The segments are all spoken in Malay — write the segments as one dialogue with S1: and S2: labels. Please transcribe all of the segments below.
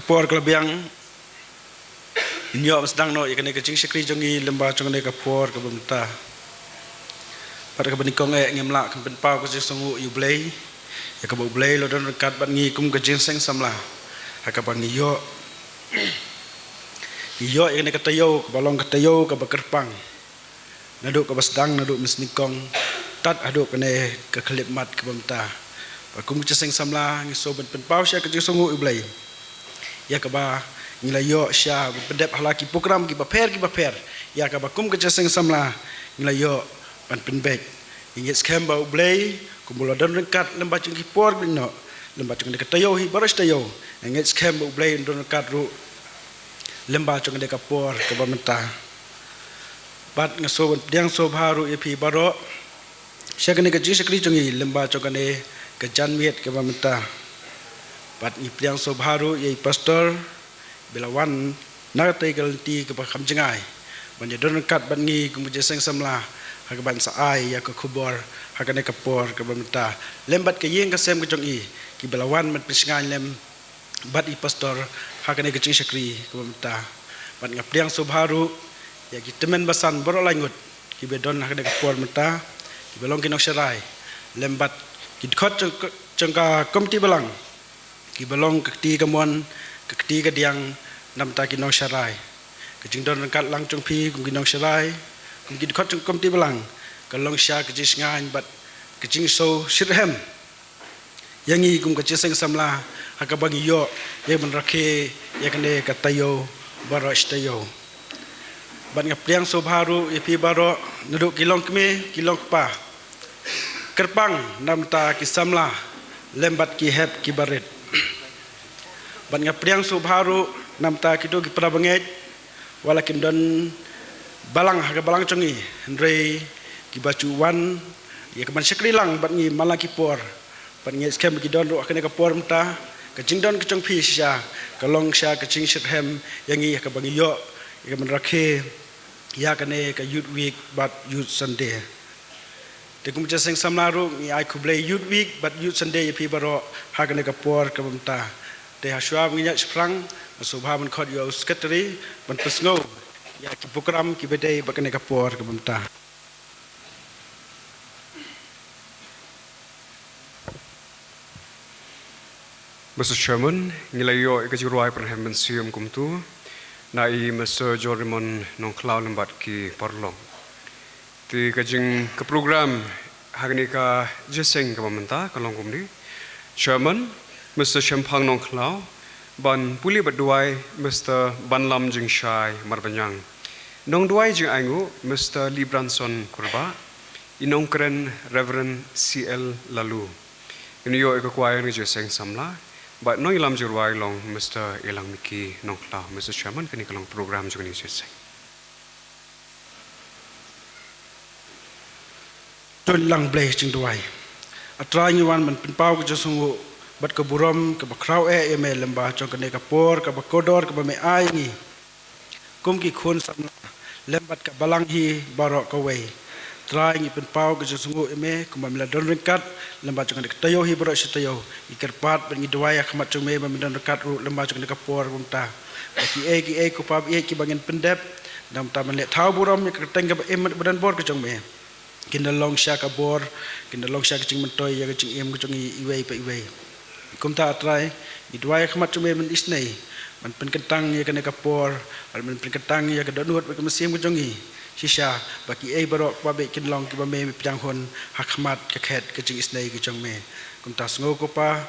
S1: kapor kelebiang inyo sedang no ikan kecing sekri jongi lembah jongi kapor kebenta pada kebenikong ngemla kempen pau kecing songu yublei ya kabau blei lo don rekat bat ngi kum kecing seng samla hakabang iyo ikan katayo kebalong katayo kebakerpang naduk kebasdang naduk misnikong tat aduk kene kekelip mat kebenta kum kecing seng samla ngi so ben pau sya kecing songu yublei ya kaba ngilayo sya bedep halaki program ki baper ya kaba kum kecing seng samla ngilayo pan penbek ingit skemba ublei kumula don rekat lembah cung kipor bino lembah cung dekat tayo hi baros tayo ingit skemba ublei don rekat ru lembah cung dekat por ke bamenta bat ngaso diang so baru epi baro sya kene kecing sekri jungi lembah cung kene ke janmiet ke bamenta bat ni diang so baru ye pastor belawan nagate galti ke bakam jengai banja don rekat bat ngi kum kecing samla hakaban saai ya ke kubor hakane kapor ke bamenta lembat ke yeng ke sem ke jongi ki belawan mat pisingan lem bat i pastor hakane ke cing sekri ke bamenta bat ngapriang subharu ya ki temen basan boro langut ki bedon hakane kapor menta ki belong ki nok serai lembat ki khot cengka komti belang ki belong ke ti kamon ke ti ke diang namta ki nok serai ke jing don kat lang chung pi ki nok serai mungkin khot kom ti belang kalong sya kecing ngan bat kecing so shirhem yangi kum kecing seng samla hakabang yo ye menrake ye kene katayo baro stayo bat ngapriang so baru epi baro nuduk kilong keme kilong pa kerpang namta ki samla lembat ki hep ki barit bat ngapriang so baru namta kido ki prabanget walakin don balang harga balang congi ndrei ki bacuan ya keman sekri lang bat ngi malaki por bat ngi skem ki don ro akene ka por mta ka jingdon ki chongpi sya kalong sya ka ching shithem yangi ka bangi yo ya keman rakhe ya kane ka youth week bat youth sunday te kum cha seng samlaru ngi ai kublei youth week bat youth sunday pi baro hakane ka por ka mta te haswa ngi nya sprang subha man khot yo secretary ban pesngo ya ki program ki bedai bakane kapor ke bamta
S2: Mr. Chairman ngilayo ikajiruai perhemban sium kumtu nai Mr. Jorimon nongklau lembat ki parlong ti kajing ke program hagni ka jeseng ke bamta kalong kumdi Chairman Mr. Shempang nongklau ban puli baduai Mr. Banlam jing shai marbanyang nong duai jing aingu Mr. Lee Branson kurba inong keren Reverend CL Lalu ini yo ikakwai ni jeseng samla but no ilam jurwai long Mr. Elang Miki nongkla Mr. Chairman kini kalong program juga ni jeseng
S1: ton lang bleh jing duai atra nyuan man pinpau ke josungu bat ke burom ke bakrau eme lembah jong kene kapor ke bakodor ke bame ai ngi kum ki khun samla lembat ke balang hi barok ke wei trai ngi pen pau ke sungu eme kum bamla don ringkat lembat jong kene tayo hi barok sitayo ikerpat ben ngi duai akhmat jong me bam don ringkat ru lembat jong kene kapor bunta ki e ku pab e ki bangen pendep dam taman le thau burom ke teng ke em badan bor ke jong me kindalong sya ka bor kindalong sya ke cing mentoy ya ke cing em ke jong iwei pe iwei kum ta atrai idwai khmat chume men isnei man pen kentang ya kene kapor al men pen kentang ya ke donut ke mesim ke jongi shisha baki ei barok pa be kinlong ki ba me pyang hon hakmat ke khet ke jing isnei ke jong me kum ta sngo ko pa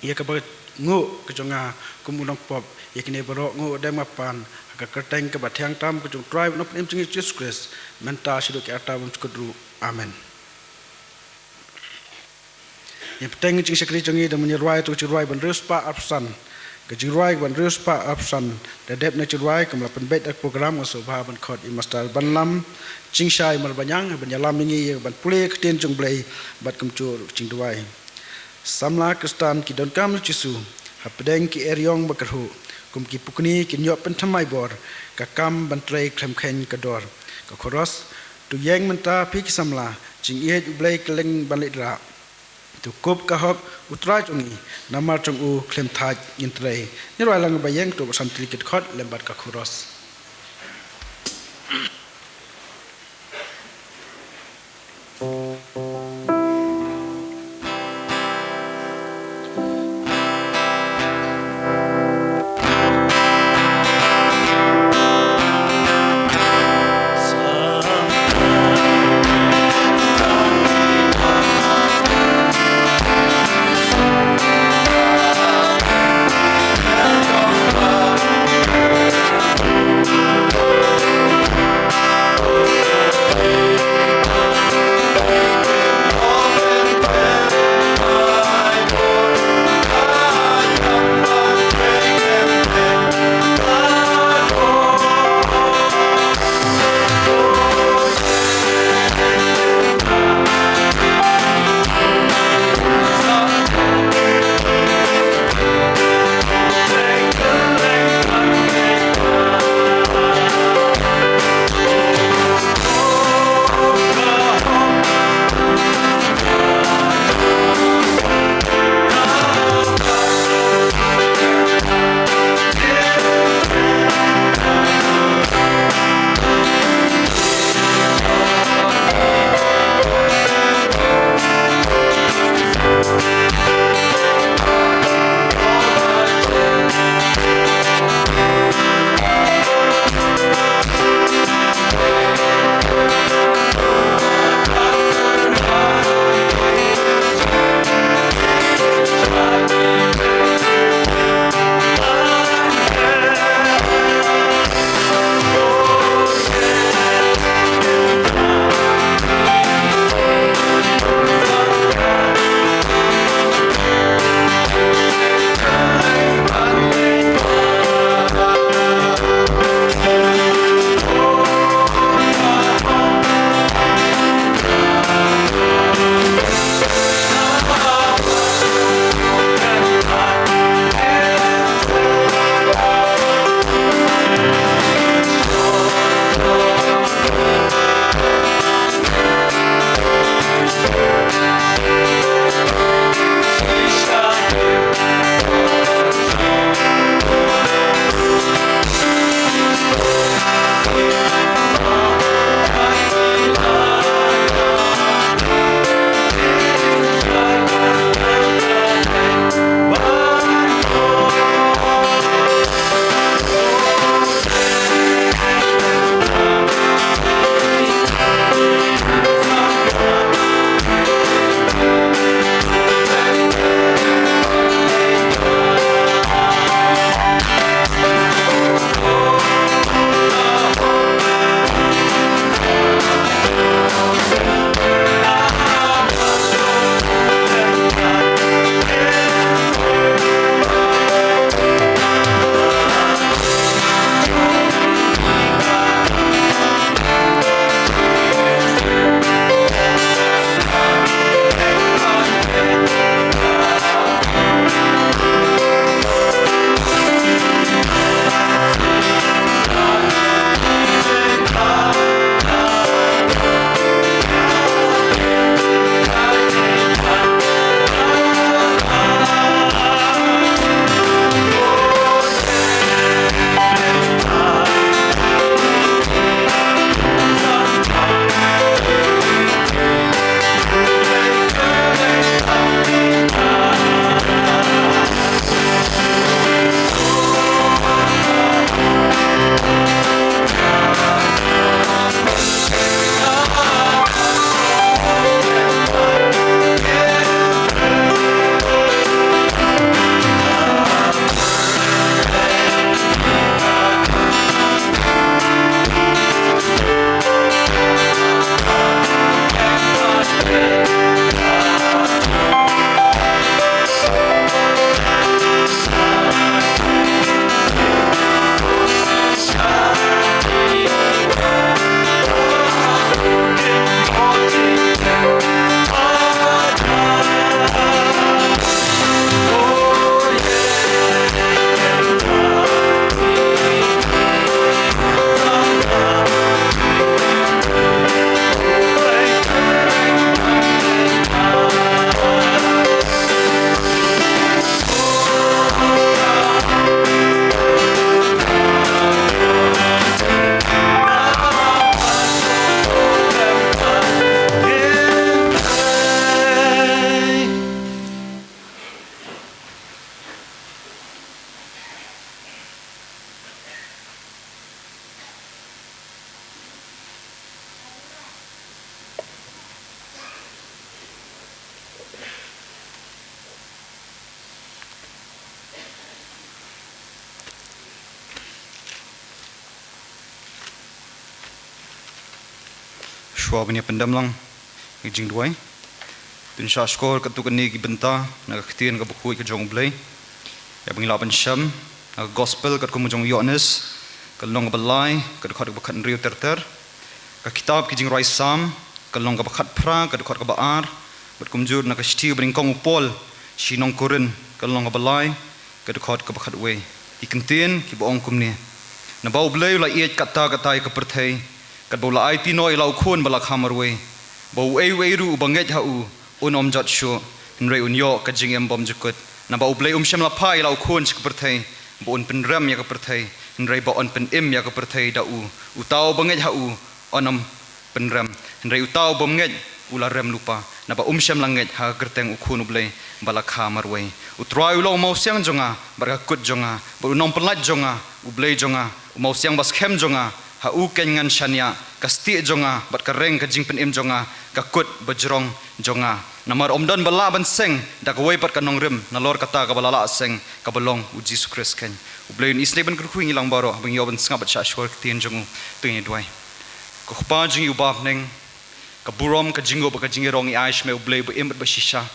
S1: ya ke ba ngo ke jonga kum unong pop ya kene barok ngo dam mapan ka kerteng ke ba thiang tam ke jong tribe no em jing Jesus Christ menta sido ke ata bum skudru amen yang penting jing sekri jongi dan menyeruai tu ciruai ban ruspa absan ke ciruai ban ruspa absan dadep na ciruai ke melapan bet program so ba ban khot i master ban lam jing shai mal banyang ban yalam ngi ban pule kten jong blai bat kum chur jing duai samla kristan ki don kam chisu hapdeng ki eryong bakarhu kum ki pukni ki nyop pen thamai bor ka kam ban trei khlem khen ka dor ka khoros tu yeng menta pi ki samla jing e blai kleng ban lidra tu kop kahok utra chungi namar chung u klem thaj intrei ni roi lang bayeng tu sam tiket khot lembat ka khuros
S3: chua bani pendam lang jing duai tin sha skor ka tu kan ni ki benta na ka tien ka bukui ka jong blai ya bang la ban sham na gospel ka kum jong yones ka long ka balai ka khot ka khan riu ter ter ka kitab ki jing roi sam ka long ka khat phra ka khot ka baar bat kum jur na ka stiu bring kong pol sinong korin ka long ka balai ka khot ka khat we ki kan tien ki bong kum ni na bau blai la iet kata kata ka perthai ka bau la ai ti noi lau khun bala khamar we bau ei we ru banget ha u unom jot shu nrei unyo ka jing em bom jukut na bau blai shem la phai lau khun ka perthai bon pen ram ya ka perthai nrei ba on pen im ya ka perthai da u tau banget ha u onam pen ram nrei u tau bom nget ula rem lupa na ba shem langet ha kerteng u khun blai bala khamar we u trai lo mau siang jonga bar ka kut jonga ba unom pelat jonga u blai jonga mau siang bas khem jonga ha u kengan shania kasti jonga bat ka reng ka jing pen im jonga ka kut bajrong jonga namar omdan bala ban seng da ka wei pat ka nong rim na lor kata ka balala seng ka balong u Jesus Christ ken u blein isne ban ku ngi lang baro bang yo ban snga bat sha shwar tien jongu tu ni dwai ko khpa jing u bab neng ka burom ka jingo ba ka jing rong i aish me u blei ba im ba shisha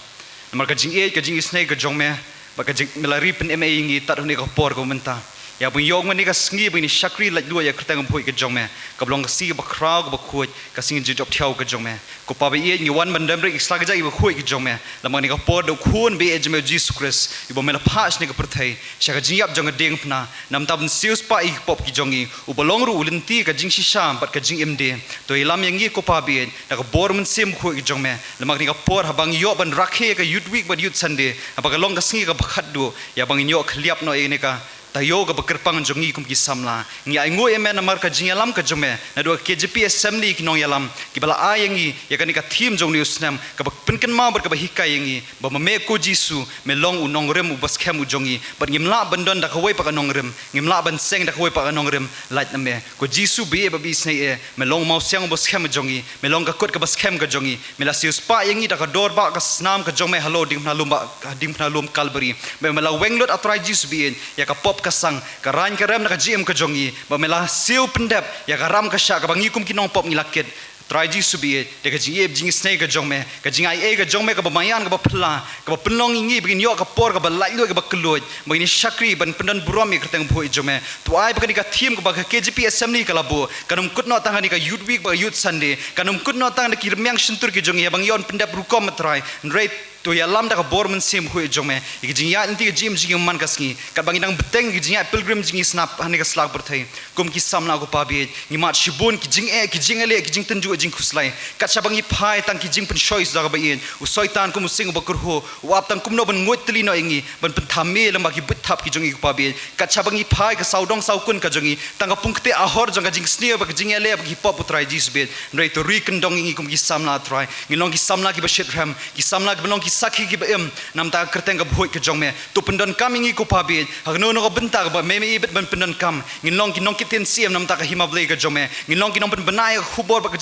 S3: namar ka jing e ka jing isne ka jong me ba ka jing melari pen em e ngi tat ni ka por ko menta ya bang yong mani ka sngi bini shakri laj lu ya kertang phoi ka jong me ka blong ka si ba khrau ka ba khoi ka sing ji job thiau ka jong me ko pa ba ye ngi wan bandam re isla ka ja i ba khoi ka jong me lamang ni ka por do khun be e jme Jesus Christ i ba me la phas ni ka perthai sha ka jing yap jong deng phna nam tab sius pa i pop ki jong i u balong ru ulin ti ka jing shi sham bat ka jing md to ilam yang ngi ko pa be na ka bor mun sim khoi ki jong me lamang ni ka por ha bang yo ban rakhe ka youth week ba youth sunday ba ka long ka singi ka khat do ya bang nyo khliap no e ne ka tayo ka bakirpang jongi kum ki samla ngi ai ngoi emen amar ka jingalam ka jome na do KJP assembly ki nong yalam ki bala ayangi ya kan ka thim jong ni usnam ka pinkan ma bar ka hikai yangi ba me ko jisu me long u nong rem u bas khem u jongi ba ngimla bandon da ka wei pa ka nong rem ngimla ban seng da ka wei pa ka nong rem lait na me ko jisu be ba bi snai e me long mau siang bas khem jongi me long ka kot ka bas khem ka jongi me la sius pa yangi da ka dor ba ka snam ka jong me halo ding na lum ba ding na lum kalbari me la wenglot atrai jisu bi ya ka pop kasang karan karam na ka gm ka jongi ba mela siu pendap ya karam ka sha ka bangi kum kinong pop ngilakit traji subi de ka jie jing snake ka jongme ka jingai e ka jongme ka bamayan ka bapla ka penlong ngi begin yo ka por ka balai lo ka bakloi begini shakri ban pendan buromi ka teng boi jome to ai ba ka thim ka ba ka KJP assembly ka labo kanum kutno tang ni ka youth week ba youth sunday kanum kutno tang ki remyang shintur ki jongi bang yon pendap rukom matrai rei to ya lam da ka bor mun sim hui jome ik jingya inti ka jim jing man kasngi ka bangi nang beteng ki jingya pilgrim jing snap hani ka slag berthai kum ki samna ko pabi ni mat shibun ki jing e ki jing ele ki jing tenju jing khuslai ka chabangi phai tang ki jing pen choice da ka bain u soitan kum sing bakur ho wap tang kum no ban ngot tli no ingi ban pen thame lamba ki but thap ki jongi ko pabi ka chabangi phai ka saudong saukun ka jongi tang ka pungte ahor jong ka jing sneer ba ki jing ele ba ki pop utrai jis bet rei to rikendong ingi kum ki samna try ngilong ki samna ki ba shit ram ki samna ki belong sakhi ki bem nam ta kerteng ka bhoi ka jongme to pendon kam ingi ko pabi hagno no ka benta ka me me ibet ban pendon kam ngilong ki nong ki ten siam nam ta ka himablei ka jongme ngilong ki nong pen benai khubor ba ka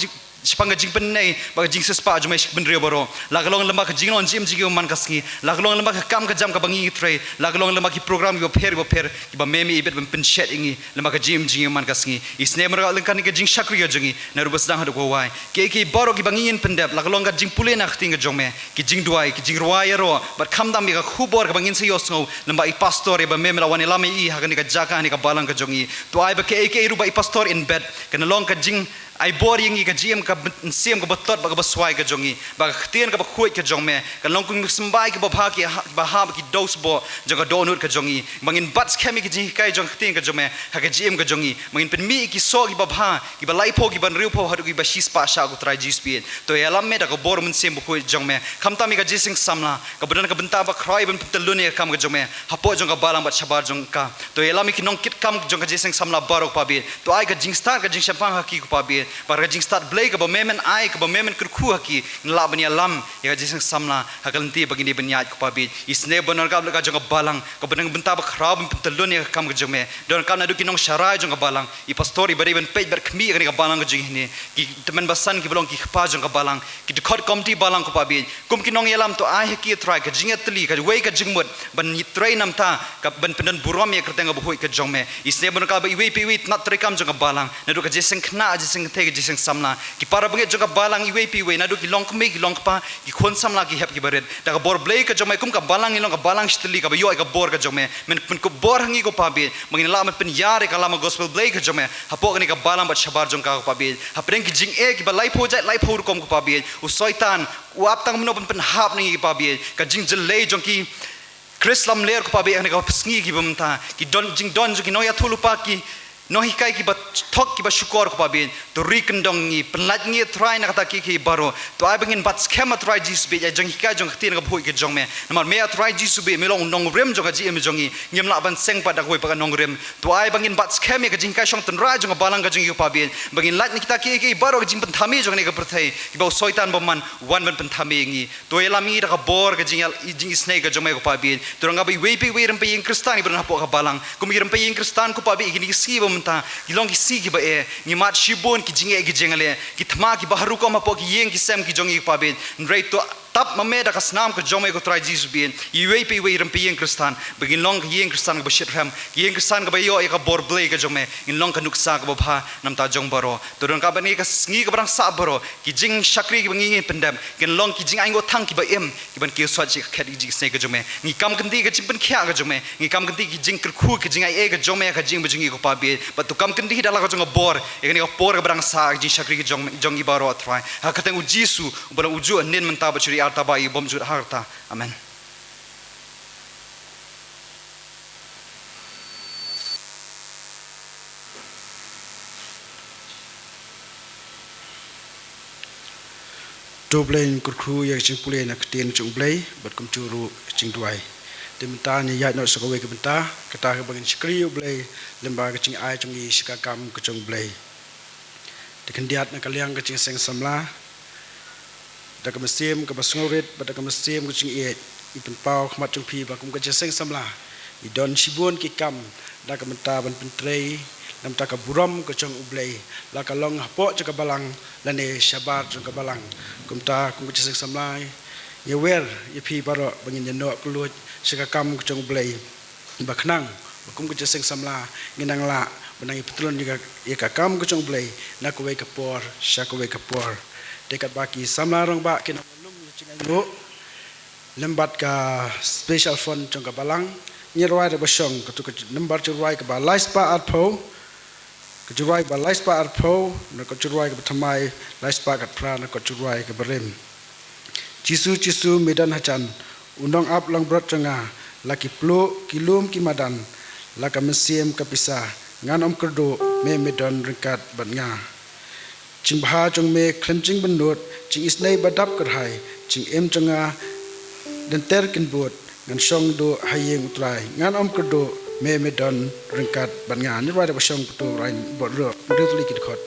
S3: spanga jing pen nei ba jing sespa jome shik ben rio baro lagalong lamba ka jing on jim jing man kasngi lagalong lamba ka kam ka jam ka bangi tre lagalong lamba ki program yo pher ki ba meme ibet ben pen shet ingi lamba ka jim jing man kasngi isne mara lengkan ka jing shakri yo jingi na rubas dang hadu ko wai ke baro ki bangi in pendep lagalong ka jing pule na khting ka jome ki jing duai ki jing ruai ro but kham dam ka khubor ka bangin se yo sngo lamba I pastor ba meme la wani lama I ha ka jaka ni ka balang ka jongi to ai ba ke ru ba I pastor in bed kana long ka jing ai bor yangi ka gm ka sim ka batot ba ka baswai ka jongi ba khtian ka ba khoi ka jongme ka long kung smbai ka ba pha ki ba ha ki dos bo jaga donut ka jongi mangin bats khami ki ji kai jong khtian ka jome ha ka gm ka jongi mangin pen mi ki so ki ba pha ki ba lai pho ki ban riu pho ha ki ba shis pa sha ku trai ji speed to yalam me da ka bor mun sim khoi jongme khamta mi ka jising samla ka budan ka benta ba khroi ban telun ya kam ka jome hapo jong ka balang ba chabar jong ka to yalam ki nong kit kam jong ka jising samla barok pa bi to ai ka jing star ka jing shapang ha ki ku pa bi para jing start blay ka ba memen ai ka ba memen kurku haki la bania lam ya jisang samla hakalenti bagini banya ko pabi isne bonar ka ka jong balang ka benang benta ba khrab pentelun ya kam ka jome don ka na du kinong sharai jong balang I pastori bari ben page ber khmi ka balang ka jing ni ki teman basan ki bolong ki khpa jong ka balang ki dekhot komti balang ko pabi kum kinong yalam to ai ki try ka jing atli ka wei ka jingmut ban try nam ta ka ban penan burom ya kerteng ka bhoi ka jome isne bonar ka ba iwi piwi not try kam jong ka balang na du ka jisang khna jisang thai ki jiseng samla ki para banget jong ka balang iwe pi we nadu ki long kme ki long pa ki khon samla ki hep ki baret da ka bor blei ka jong mai kum ka balang ilong ka balang stili ka yo ka bor ka jong me men ko bor hangi ko pa be mangin la pen yare ka lama gospel blei ka jong me hapo ka ni ka balang bat shabar jong ka pa be ha preng ki jing e ki ba lai pho jai lai pho kom ko pa be u soitan u ap tang mno pen hap ni ki pa be ka jing jelei jong ki Chris lam ler ko pa be ani ka psngi ki bumta ki don jing don jo ki no ya thulu pa ki no hikai ki ba thok ki ba syukur ko pa be to rikendong ni penlat ni try na kata ki baro to ai bangin bat schema try jis be ja jong hikai jong tin ka phoi ki jong me namar me try jis be me long nong rem jong ka ji em jong ni ngem la ban seng pa da koi pa nong rem to ai bangin bat schema ka jing kai shong ten ra jong balang ka jong ki pa be bangin lat ni kita ki baro jing pen thami jong ni ka perthai ki ba soitan ba man wan ban pen thami ngi to elami da ka bor ka jing snake ka jong me ko pa be to nga ba we rem pe ing kristani ban hapo ka balang kum rem pe ing kristan ko pa be ki si ba ta gilong ki si ki ba e ni mat shibon ki jinge ki jengale ki thma ki baharu ko ma po ki yeng ki sem ki jongi pa be nrei to tap mame da kasnam ko jome ko try Jesus bien iwe pe we ram pe yeng kristan begin long ki yeng kristan ko shit ram ki yeng kristan ko ba yo e ka bor blei ka jome in long ka nuksa ko ba nam ta jong baro to don ka ba ni ka sngi ka brang sa baro ki jing shakri ki bangi pendam ken long ki jing aingo thang ki ba em ki ban ki swat chi khat ji snai ka jome ni kam kandi ka chimpen khya ka jome ni kam kandi ki jing khu ki jing ai e ka jome ka jing bujing ko pa be but to kam kandi da la ka jong bor e ni ka por ka brang sa ji shakri ki jong baro try ha ka tang u jisu bala uju nen menta ba churi arta ba i bom jur harta amen
S1: to blain kur khu ya ching pule na ktien chung blai bat kum churu ching duai timta ni ya no so ko we ka benta kata ka bangin skri blai lemba ka ching ai chung i shika kam ka chung blai de kandiat na kalyang ka ching seng samla da ka mesem ka basngoret ba da ka mesem ka ching e i pen pau khmat chung phi ba kum ka ching seng samla i don shibon ki kam da ka menta ban pen trei nam ta ka buram ka chung ublai la ka long hapo cha ka balang lane shabar chung ka balang kum ta kum ka ching samlai ye wer ye phi baro bangin ye no kluj shika kam ka chung ublai ba khnang kum ka ching samla nginang la banang ipetulon juga ye ka kam ka chung ublai na ko we ka por sha ko we ka por dekat baki samla rong ba kina lum ye ching ngo lembat ka special fund chung ka balang nyerwai da basong ka tu ka number churwai ka ba laispa atpo ka churwai ba laispa atpo na ka churwai ka thamai laispa ka pra na ka churwai ka barem chisu medan hachan undong ap lang brat changa laki plo kilum ki madan laka mesiem ka pisa ngan om kerdo me medan ringkat ban nga ching bha chung me cleansing benut ching isnai badap kerhai ching em changa dan ter kin bot ngan song do hayeng utrai ngan om kerdo me medan ringkat ban nga ni ra da song putu rain bot ro putu tuli kit khot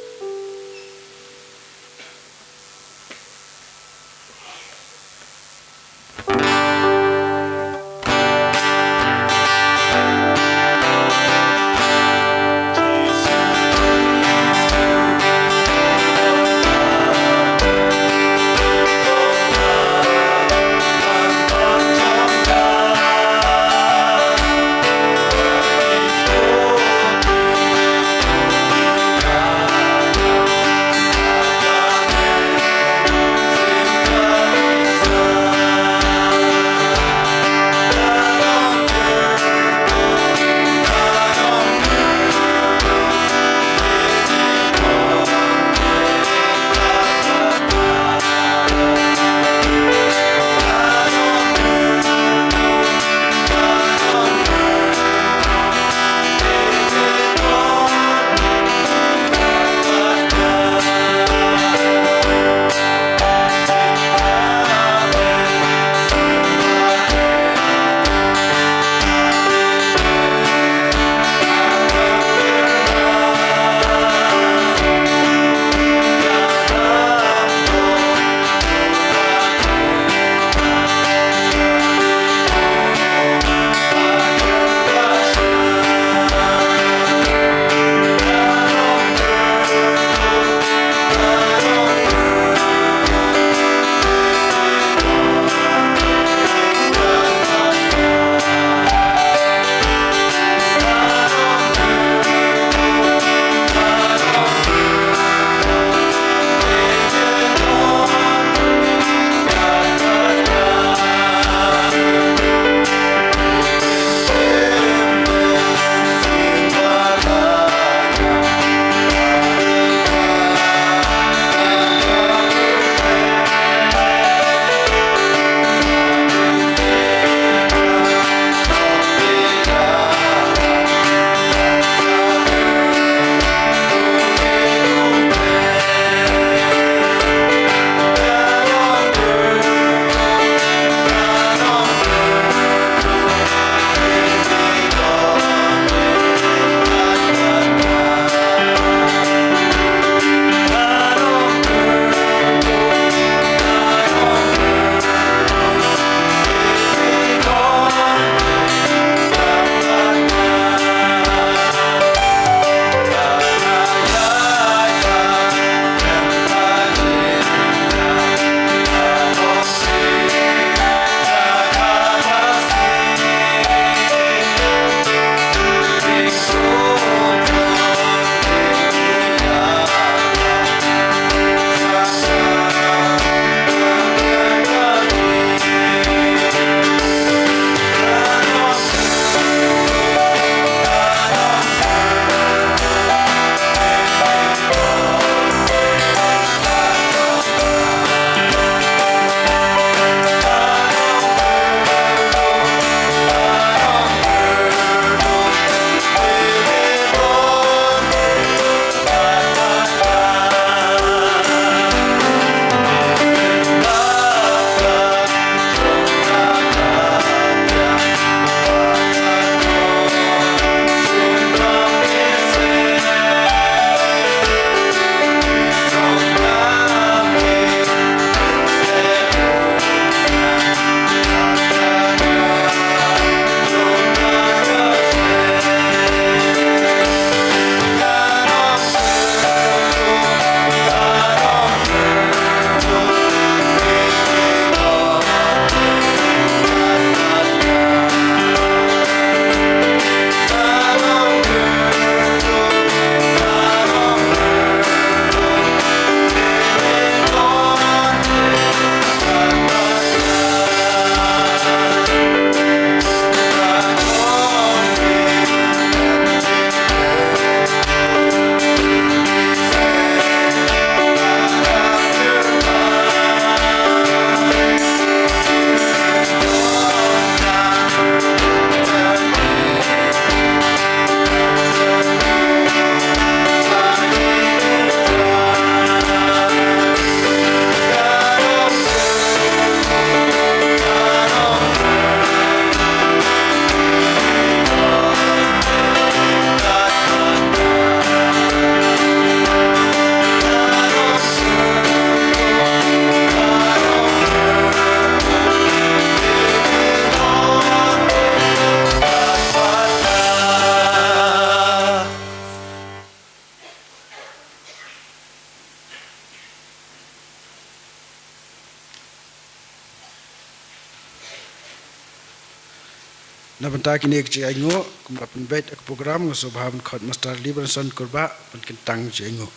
S1: na banta kini ke aingo kumla penbet ek program ngosobha ban khot master liberation kurba ban kentang je aingo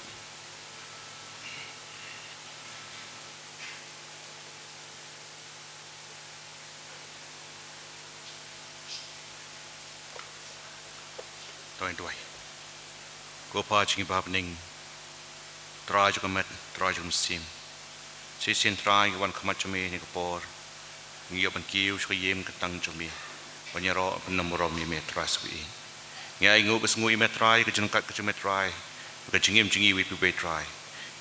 S4: Tuai Gopa jingi babning Try jukamet try jum sim Sisin try wan kamat jumi ni kapor Ngiyo ban kiu shka yem katang jumi Banyaro ban namurom yeme try sui Ngia ingu besngu yeme try kajungkat kajume try Kajingim jingi wipi be try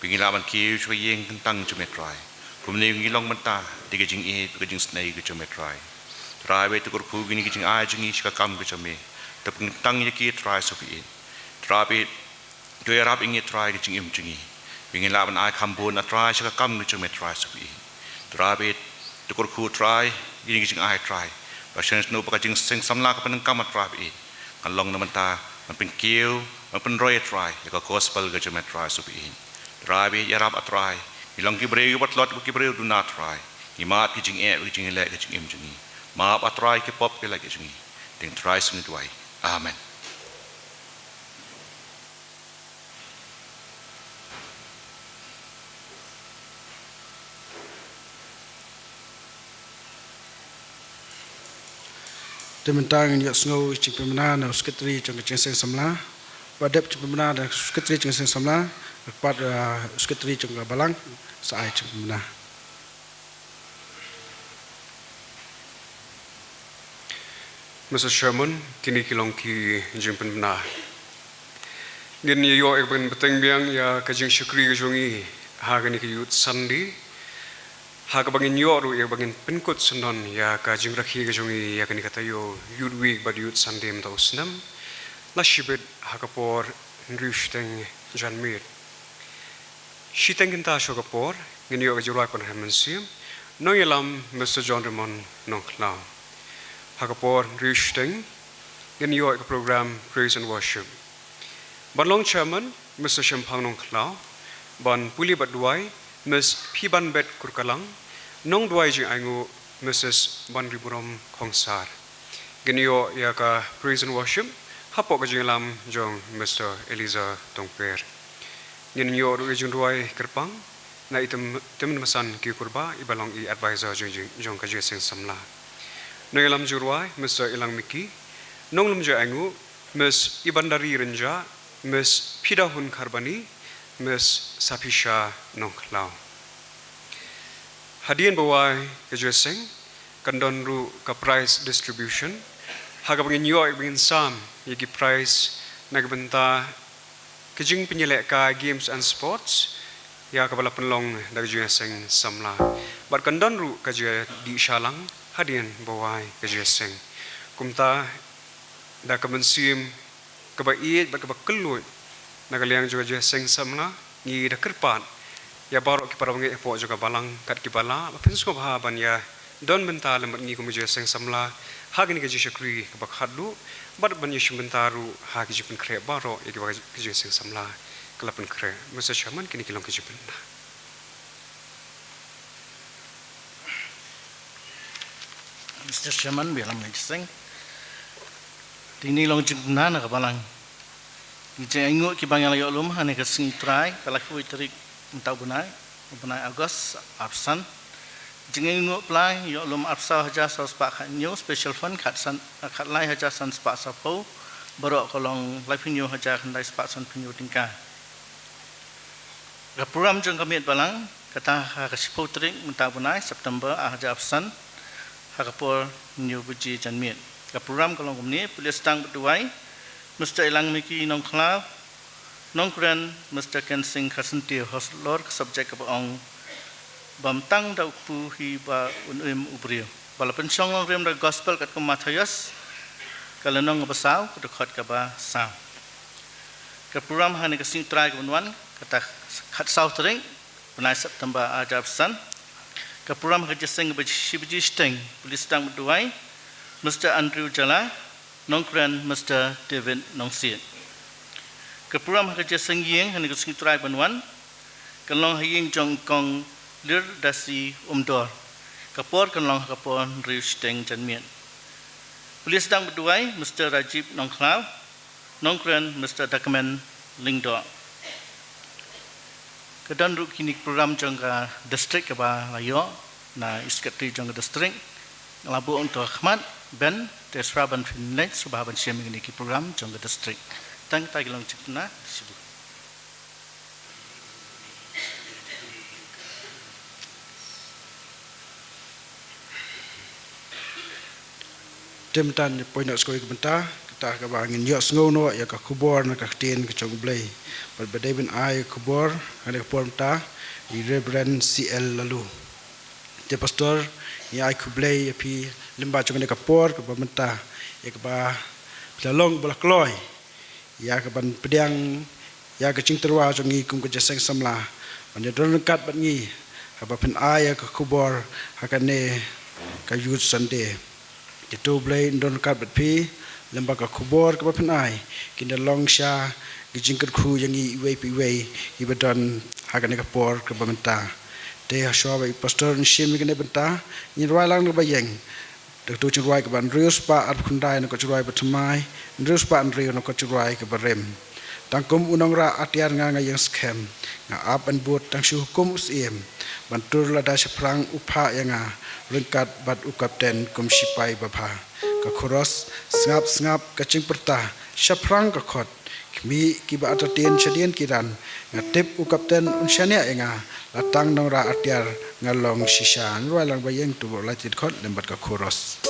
S4: Pingila ban kiu shka yem katang jume try Kumni ngilong menta Diga jing e kajing snai kajume try Try be tukur ku gini kajing ay jingi shka kam kajume Tapung tang yaki try sui Try be Doi Arab ingi try kajing im jingi Bingin laban ai kambun a try shaka kam ni chume try sabi. Drabe tukur ku try gini gijing ai try. Bashan no baka jing sing samla ka panang kam trabe. Kan long naman ta man pin kiu man pin roy try ka gospel ga chume try sabi. Drabe yarab a try. Ilong ki breu bat lot ki breu do not try. Imat gijing e gijing le gijing im jingi. Ma a try ki pop ki le gijing. Ting try sing duai. Amen.
S1: Tementang yang snow cipimana na sekretari jong jenseng samla wadap cipimana na sekretari jenseng samla pada sekretari jong balang saai cipimana
S2: Mr. Chairman, kini kilong ki jimpen benar. Gini yo ekben beteng biang ya kajing syukri kajongi hagani ki youth Sunday. Hak bangin yoru ya bangin penkut senon ya kajing rakhi kajongi ya kani kata yo youth week bad youth Sunday mta usnam. Lashibet hakapor nrushteng janmir. Shiteng kinta shokapor gini yo kajurai panhamansim. No yalam Mr. John Raymond Nongklau. Hakapor nrushteng gini yo ek program praise and worship. Banlong chairman Mr. Shempang Nongklau. Ban puli badwai Ms. Piban Bet Kurkalang. Nong duai jing aingu Mrs. Ban Riburom Kongsar. Genio ya ka praise and worship hapok ka jing lam jong Mr. Eliza Tongper. Genio ru jing duai kerpang na item temen masan ki kurba ibalong I advisor jong ka jing samla. Nong lam juruai Mr. Ilang Miki. Nong lam jing aingu Ms. Ibandari Renja, Ms. Pidahun Karbani, Ms. Sapisha Nongklau. Hadian bawai kejueseng kandon ru ka prize distribution haga bangin yo bangin sam yagi prize nagbenta kejing penyelek ka games and sports ya kabala penlong dag jueseng samla bar kandon ru ka di shalang hadian bawai kejueseng kumta da kamansim kabait bar kabakelut nagaliang juga jueseng samla ni da kerpan ya baru ki para bangi po juga balang kat ki bala pins ko bahaban ya don bentar lembat ngi ko muje seng samla hagini ke jishakri ke bakhadlu bad ban yishum bentaru hagi jipun kre baro ya ki juje seng samla kalapan kre Mr. Chairman kini kilong ke jipun
S5: Mr. Chairman bilang seng tini long jipun na ka balang ije ingo ki bangyang yo lum hane ka sing try kala ku itrik Mentau bunai Agos Arsan jengai nguk plai yo lum arsa haja sos pak new special fund kat lai haja san spak sapo borok kolong life new haja kandai spak san penyu tingkah ke program jeng kami balang kata ha kasipo trik mentau bunai September haja Arsan hakapor new buji janmit ke program kolong kumni polis tang berduai Mr. Ilang Miki Nongklau Nongkren Mr. Ken Singh Kasanti host lor subjek ke ong bamtang da pu hi ba unim ubrio bala pensong long rem da gospel kat Matayas kalenong basau ke dekat ke ba sa ke program hani ke sing try kunwan kata khat south ring penai September ajabsan ke program ke sing be shibji steng polis tang duai Mr. Andrew Jala Nongkren Mr. David Nongsiet ke program kerja sengieng hani ke sing try banwan kalong haying jong kong lir dasi umdor kapor kalong kapor riusteng janmian Polis sedang berduai Mr. Rajib Nongklau, Nongkren Mr. Dakamen Lingdo. Kedan ruk kini program jangka distrik ke Layo, na iskatri jangka distrik, ngelabu untuk Ahmad Ben Desraban Finland sebahaban siam ini program jangka distrik. Tang tagilang cipna disebut.
S1: Temtan poin nak skoi kebentar kita ke bangin yok sengau no ya ka kubor na ka tien ke chong blai berbeda ben ai kubor ada kubor ta i reverend CL lalu te pastor ya ai kublai ya pi limba chong ne ka por ke bamenta ya ke ba lalong bola kloi ya ke ban pedang ya ke cing terwa chong ngi kum ke jaseng samla ban don kat ban ngi ka ba pen ai ya ka kubor ha ka ne ka youth sunday itu blai don kat bat pi lembaga kubur ke bapan ai kinda long sha gijingkat khu yang i wei pi wei i badan hagan ke por ke bamenta te sho ba pastor shim ke ne benta ni roi lang ke bayeng de tu churai ke ban rius pa at khundai no ko churai batmai rius pa an rio no ko churai ke barem tangkum unang ra atiar nga yang scam nga up and boot tang shu hukum usiem bantur la da prang upha yang nga lengkat bat ukapten kum sipai bapha ka khoros ngap kacing perta shaprang ka khot mi ki ba atatin chadien kiran ngatip ukapten unshania enga latang nora atiar ngalong shishan roilang bayeng tu latit khot lembat ka khoros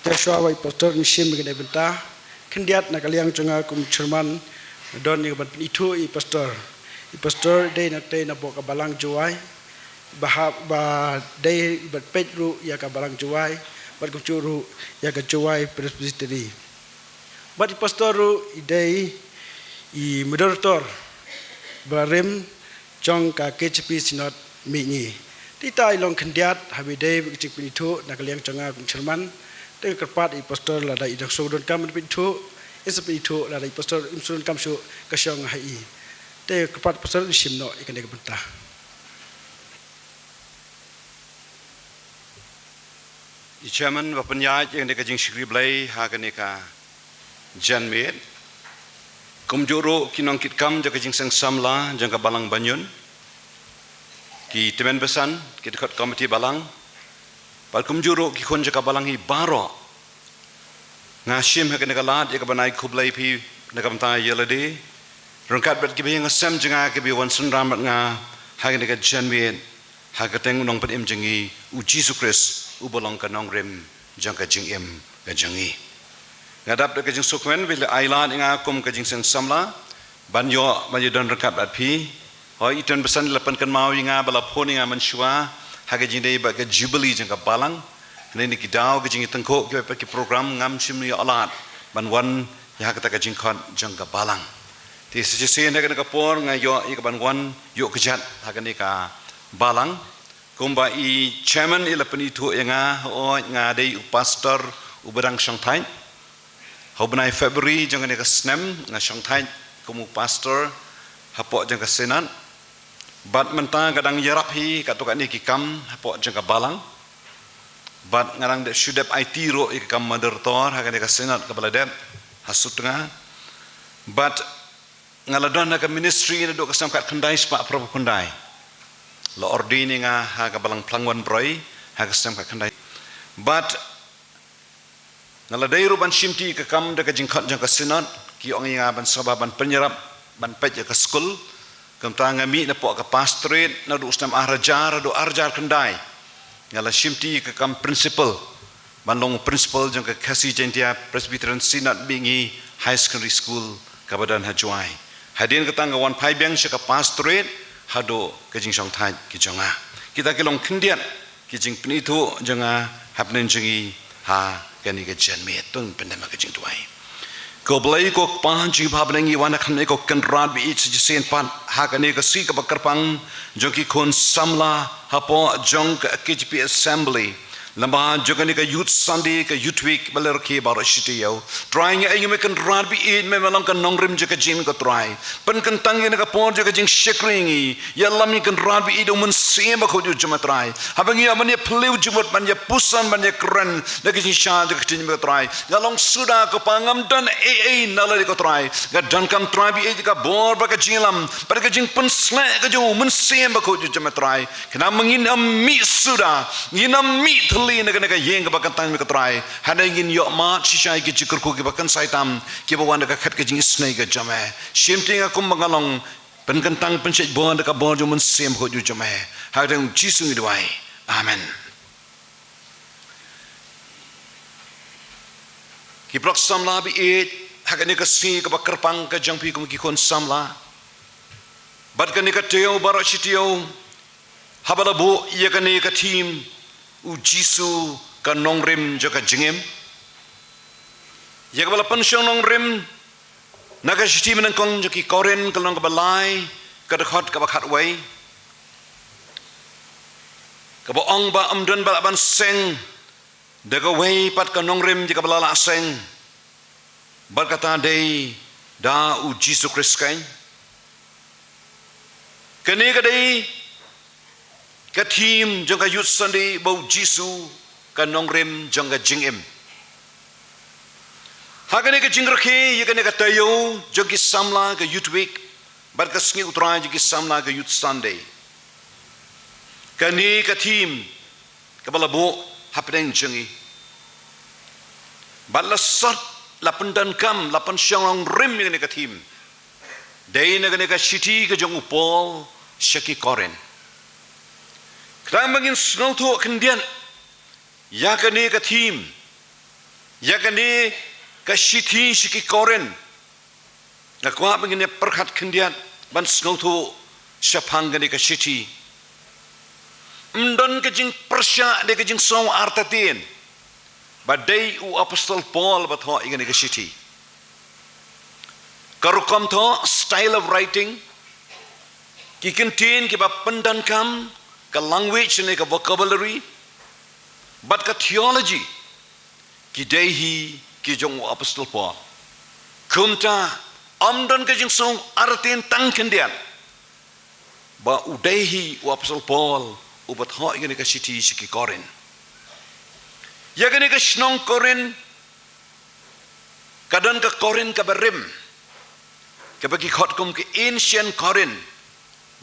S1: Joshua wai pastor nishim begini benta kendiat nak kaliang cunga kum cerman don ni ban itu i pastor day nak day nak bawa balang juai ba day bat petru ya ka balang juai bat kucuru ya ka juai presbytery bat i pastor i day i moderator barem jong ka KCP sinot minyi tita ilong kendiat habi day cik itu nak kaliang cunga kum cerman te kerpat i pastor la da idang so don kam pintu isap itu la da pastor imsun kam su kasyong hai te kerpat pastor simno ikan de benta
S4: I chairman wa penyaj yang de kajing sikri blai ha ka jan met kum joro kinong kit kam ja kajing sang samla jang ka balang banyun ki temen besan ki dekat komiti balang Pal kum juro ki khon jaka balang hi baro ngashim ha kana kalat ya ka banai khublai phi nakam ta yelade rongkat bet ki bing asam janga ki bi wan sun ramat nga ha kana ka janmien ha ka teng nong pet em jangi u Jesus Christ u bolong ka nong rem jang ka jing em ka jangi ngadap de ka jing sukmen bila ailan nga kum ka jing sang samla banyo don rongkat bat phi hoi iton besan lapan kan mau nga bala phoni nga mansua haga jinde ba ke jubilee jang ka balang ne ki daw ke jing tengko ke pa ki program ngam chimni alat ban wan ya ka ta ka jing khon jang ka balang ti se se ne ka por nga yo i ka ban wan yo ke jat haga ne ka balang kumba i chairman i lapani thu nga o nga dei pastor u barang shanghai ho banai February jang ne ka snem nga shanghai kumu pastor hapo jang ka senat Bat mentang kadang yarap hi katukan ni kikam hapo jangka balang. Bat ngarang de shudep IT ro ikam moderator hakan ka senat ka baladep hasut tengah. Bat ngaladon ka ministry ni do ka samkat khandai spa prof khandai. Lo ordini nga ha ka balang plangwan broi ha ka samkat khandai. Bat ngaladai ro ban shimti ka kam de ka jingkhat jangka senat ki ong nga ban sabab ban penyerap ban pej ka school Kemtang ngami na po ka pastorate na do ustam arjar kendai ngala shimti ka kam principal banlong principal jang ka kasi jentia Presbyterian Synod bingi high secondary school kabadan hajuai hadin katang wan pai bang ka pastorate hado ka jing song thai ki jonga kita kilong kendian ki jing penitu janga hapnen jingi ha kani ka janmet tung pendama ka jing tuai Ko belai ko panji bhabnangi wana khamne ko kanrat bi ich jisen pan hakane ka si ka bakarpang joki khon samla hapo jong ka KGP assembly lamba jogani ka youth Sunday ka youth week baler ki bar shitiyo trying ay me kan rat bi it me malang kan nongrim jaka jim ka try pan kan tangi na ka por jaka jing shekringi ya lami kan rat bi do mun sema ko ju jama try habangi amani pleu jumat man ya pusan man ya kran na ki sha jaka jim ka try galong suda ko pangam dan nalari ko try ga dan kam try bi ka bor ba ka jilam par ka jing pun sla ka ju mun sema ko ju jama try kana mangin ammi suda inam mi li naga yeng ka bakan tang ka try hana ngin yo ma chishai ki chikr ko ki bakan saitam ki bawan ka khat ka jing snai ka jame shimting akum mangalong pen kan tang pen chej bon ka bon jo mun sem ko ju jame ha dang jisu ngi dwai amen ki blok samla bi it ha ka ni ka si ka bakar pang ka jang pi kum ki kon samla bat ka ni ka teo baro chitio habala bo ya ka ni ka team u jisu ka nongrim jaka jingem ya bala pension nongrim naga shiti menang kong jaki koren kalong ka balai ka dekhot ka bakhat wai ka bo ong ba amdun ba ban seng daga wai pat ka nongrim jaka balala seng barkata dei da u jisu Christ kain kani ka dei ka team jangka youth Sunday bau jisu ka nongrem jangka jingem hakane ka jingrakhe yakane ka tayo jangki samla ka youth week bar ka sngi utrai jangki samla ka youth Sunday kani ka team ka balabo hapdeng jangi balla sat lapan dan kam lapan syang rem yakane ka team dei nakane ka city ka jang upol syaki koren Kram magin snow to kendian ya ka ni ka team
S6: Ya kani ka City siki Korin. Ngakwa begini perkat kendiat ban sngautu syapang gani ka City. Mdon kejing Persia de kejing song artatin. Badai u Apostol Paul batho igani ka City. Karukom to style of writing ki contain ki ba pandan kam ka language ne ka vocabulary but ka theology ki dehi ki jong Apostol Paul kumta amdan ka jing song artin tang kendian ba udehi u Apostol Paul u batho igani ka City siki Korin ya gani ka snong Korin kadan ka Korin ka berim Kabagi khotkum ke ancient Corinth,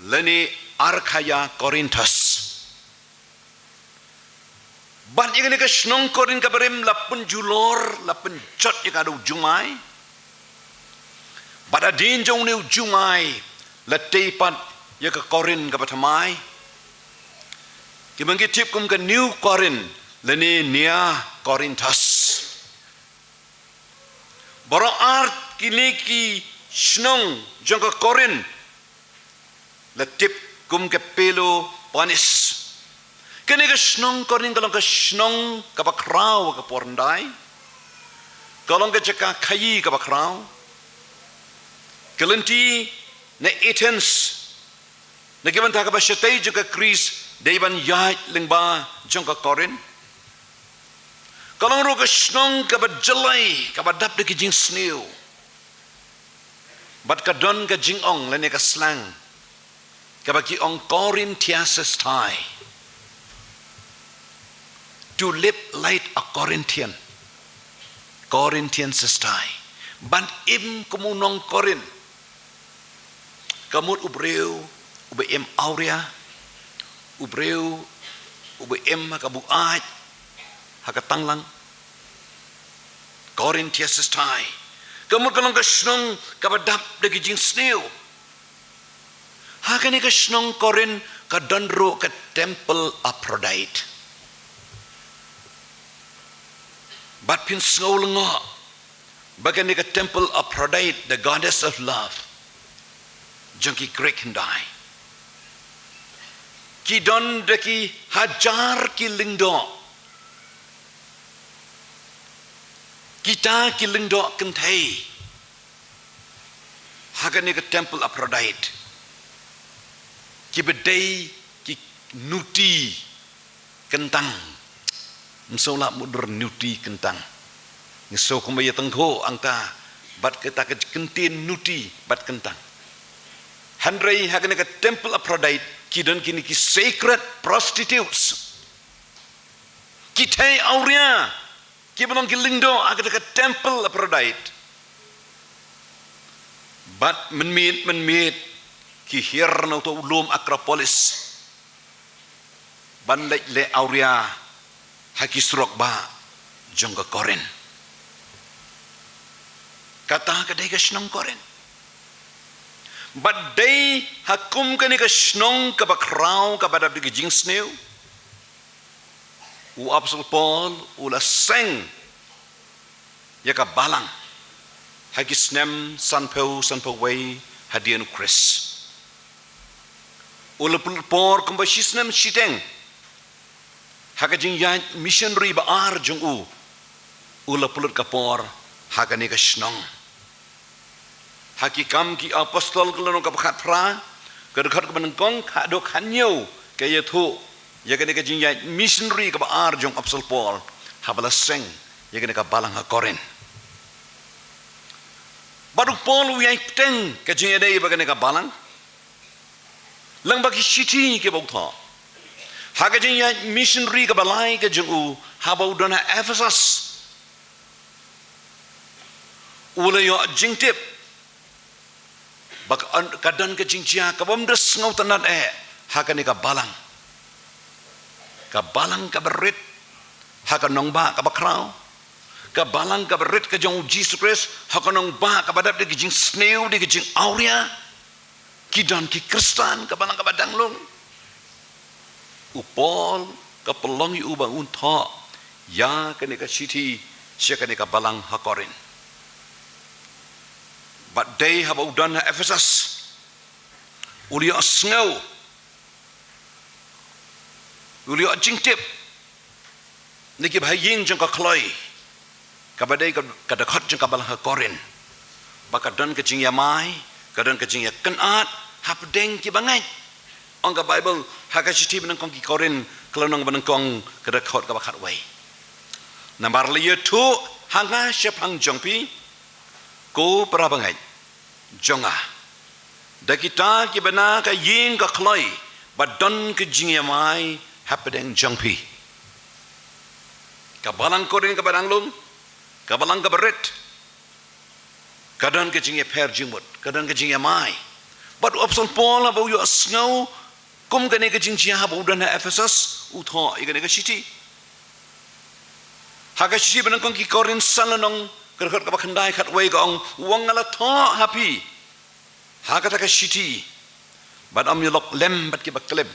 S6: leni Archaea Corinthus. Ban ingin ke snong Corinth kabarim lapun julor, lapun jot yang ada ujungai. Pada din jong ni ujungai, letepat ya ke Corinth kabatamai. Kibangi tip kum ke New Corinth, leni Nia Corinthus. Baro art kini ki Snong jangka Korin letip kum ke pelo panis kene ke snong Korin kalong ke snong ka bakrau ka porndai kalong ke jaka khayi ka bakrau kelenti ne Athens ne giban ta ka ba shetay jaka Greece deiban yai lingba jangka Korin kalong ro ke snong ka ba jelai ka ba dap de jing snew But kadon ka jing ong lene ka slang. Kabaki ong Corinthians tai. To live like a Corinthian. Corinthians tai. Ban im kumunong Corin. Kamut ubreu ube em aurea. Ubreu ube em kabuat. Hakatanglang. Corinthians tai. Kamu kalong ka snong kabadap de jing snew. Hakani ka snong Korin ka donro ka temple Aphrodite. Bat pin sngow lengo. Bagani ka temple Aphrodite, the goddess of love. Jangki Greek hindai. Ki don de ki hajar ki lingdo. Kita kilindok kentai. Hakani ke temple Aphrodite. Ki bedai ki nuti kentang. Msola mudur nuti kentang. Ngeso kumaya tengho angta bat kita ke kentin nuti bat kentang. Handrai hakani ke temple Aphrodite ki don kini ki sacred prostitutes. Kitai aurea Kibulong kilindo agak dekat temple Aphrodite. Bat menmit kihir na to ulum Acropolis. Ban le aurea hakisrok ba jongga Korin. Kata kadai ka snong Korin. Bat day hakum kani ka snong ka bakrau ka badab di jing snew. U Apostol Paul ula seng ya ka balang hagis nem sanpeu wei hadian Chris ula por kumba shisnem shiteng hagajing ya missionary ba ar jung ula pulut ka por hagani ka snong hakikam ki apostol kelano ka bakhat pra kadakhat ka banengkong kadok hanyo kaya thu ya kene ka jing ya missionary ka ar jong Apostol Paul habala seng ya kene ka balang ha Korin baru Paul wi ai teng ka jing ya dei ba kene ka balang lang ba ki City ke bauta ha ka jing ya missionary ka balai ka jong habau dona Ephesus ula yo jing tip bak kadan ka jing chia ka bom des ngau tanat ha kene ka balang kabalang kabarit hakanong ba kabakraw kabalang kabarit ka jong Jesus Christ hakanong ba kabadap di kijing snew di kijing aurea kidan ki Kristan kabalang kabadanglong upol kapelongi ubang unta ya kene ka City siya ka balang hakorin. But they have done Ephesus. Uli asngaw. Uli jingtip. Niki bahaying jang kaklay. Kabadai kadakot jang kabalang hakorin. Baka don ka jing yamay, kadon ka jing yakanat, hapdeng ki bangay. Ang ka Bible hakashiti benang kong ki korin, kalonong benang kong kadakot kabakat way. Nambar liya tu hanga syapang jongpi, ko parabangay. Jonga. Da kita ki bana ka ying ka klay, badon ka jing yamay, hapdeng jongpi. Kabalang korin kabalang lung, kabalang kabarit. Kadang kecingnya per jimut, kadang kecingnya mai. But opson Paul abau yu asngau, kum kene kecing cia abau dana Ephesus, utho ikane keciti. Haka citi benang kong kikorin salanong, kerkat kabakandai kat wei gong, uang ngala tho happy. Haka taka citi, but am yulok lem bat kibakleb.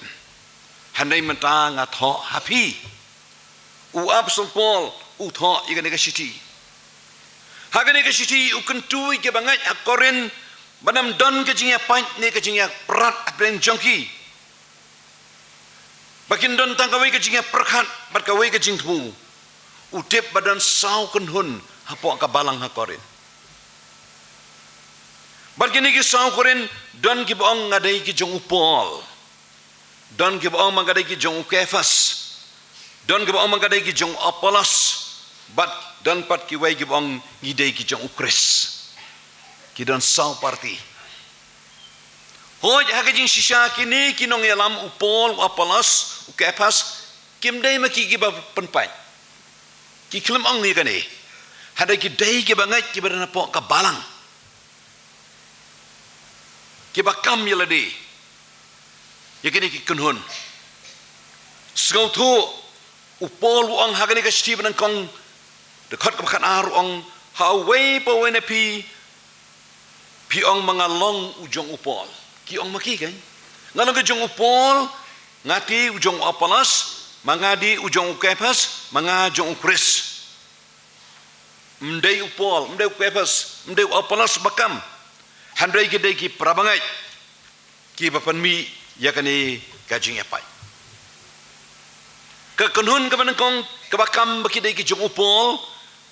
S6: Handai menta ngat tho happy. Opson Paul, utho ikane keciti. Hagani ka siti ukentui ke bangai akorin banam don ke jingya paint ne ke jingya prat apren jongki. Bakin don tangkawai ke jingya perkat bat kawai ke jingmu. Utip badan sau kenhun hapo ka balang hakorin. Bakin ki sau korin don ki bong ngadai ki jong upol. Don ki bong mangadai ki jong Kefas. Don ki bong mangadai ki jong Apolos. But dan pat ki wai ki bong ngidei ki jong ukris ki don sau parti hoj ha jing shisha kini kinong yalam upol Apolos Kefas kim dei ma ki ba penpai ki klem ong ni kane hada ki dei ki bangai ki berana po ka balang ki ba kam yaladi yakini ki kunhun sgau tu upol ong ha ka sti ban kong dekat kebakan arong hawai pawene pi ong mangalong ujong upol ki ong maki kan ngalong ujong upol ngati ujong Apolos mangadi ujong Kefas mangajong ukris mdei upol mdei Kefas mdei Apolos bakam handai gede ki prabangai ki bapan mi yakani kajing yapai kekenhun kebanengkong kebakam baki dei ki jong upol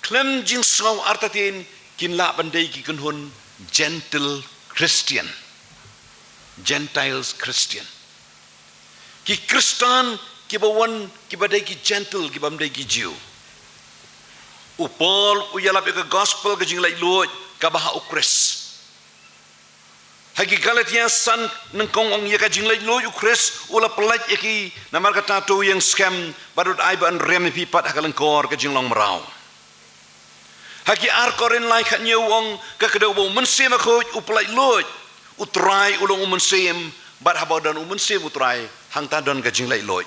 S6: klem jing sau artatin kinla bandai ki kenhun gentle Christian Gentiles Christian ki Kristan ki bawan ki badai ki gentle ki bamdai ki Jew upol uyalap ke gospel ke jing lai luoj ka baha ukris hagi Galatia san nengkong ong ya ka jing lai luoj ukris ula pelaj ki namar kata tu yang scam badut ai ban rem pi pat hakalengkor ke jing long merau haki arkorin lai kat nyewong ka kedau bau mensim aku uplai luoj utrai ulung mensim bat habau dan mensim utrai hang tadon ka jing lai luoj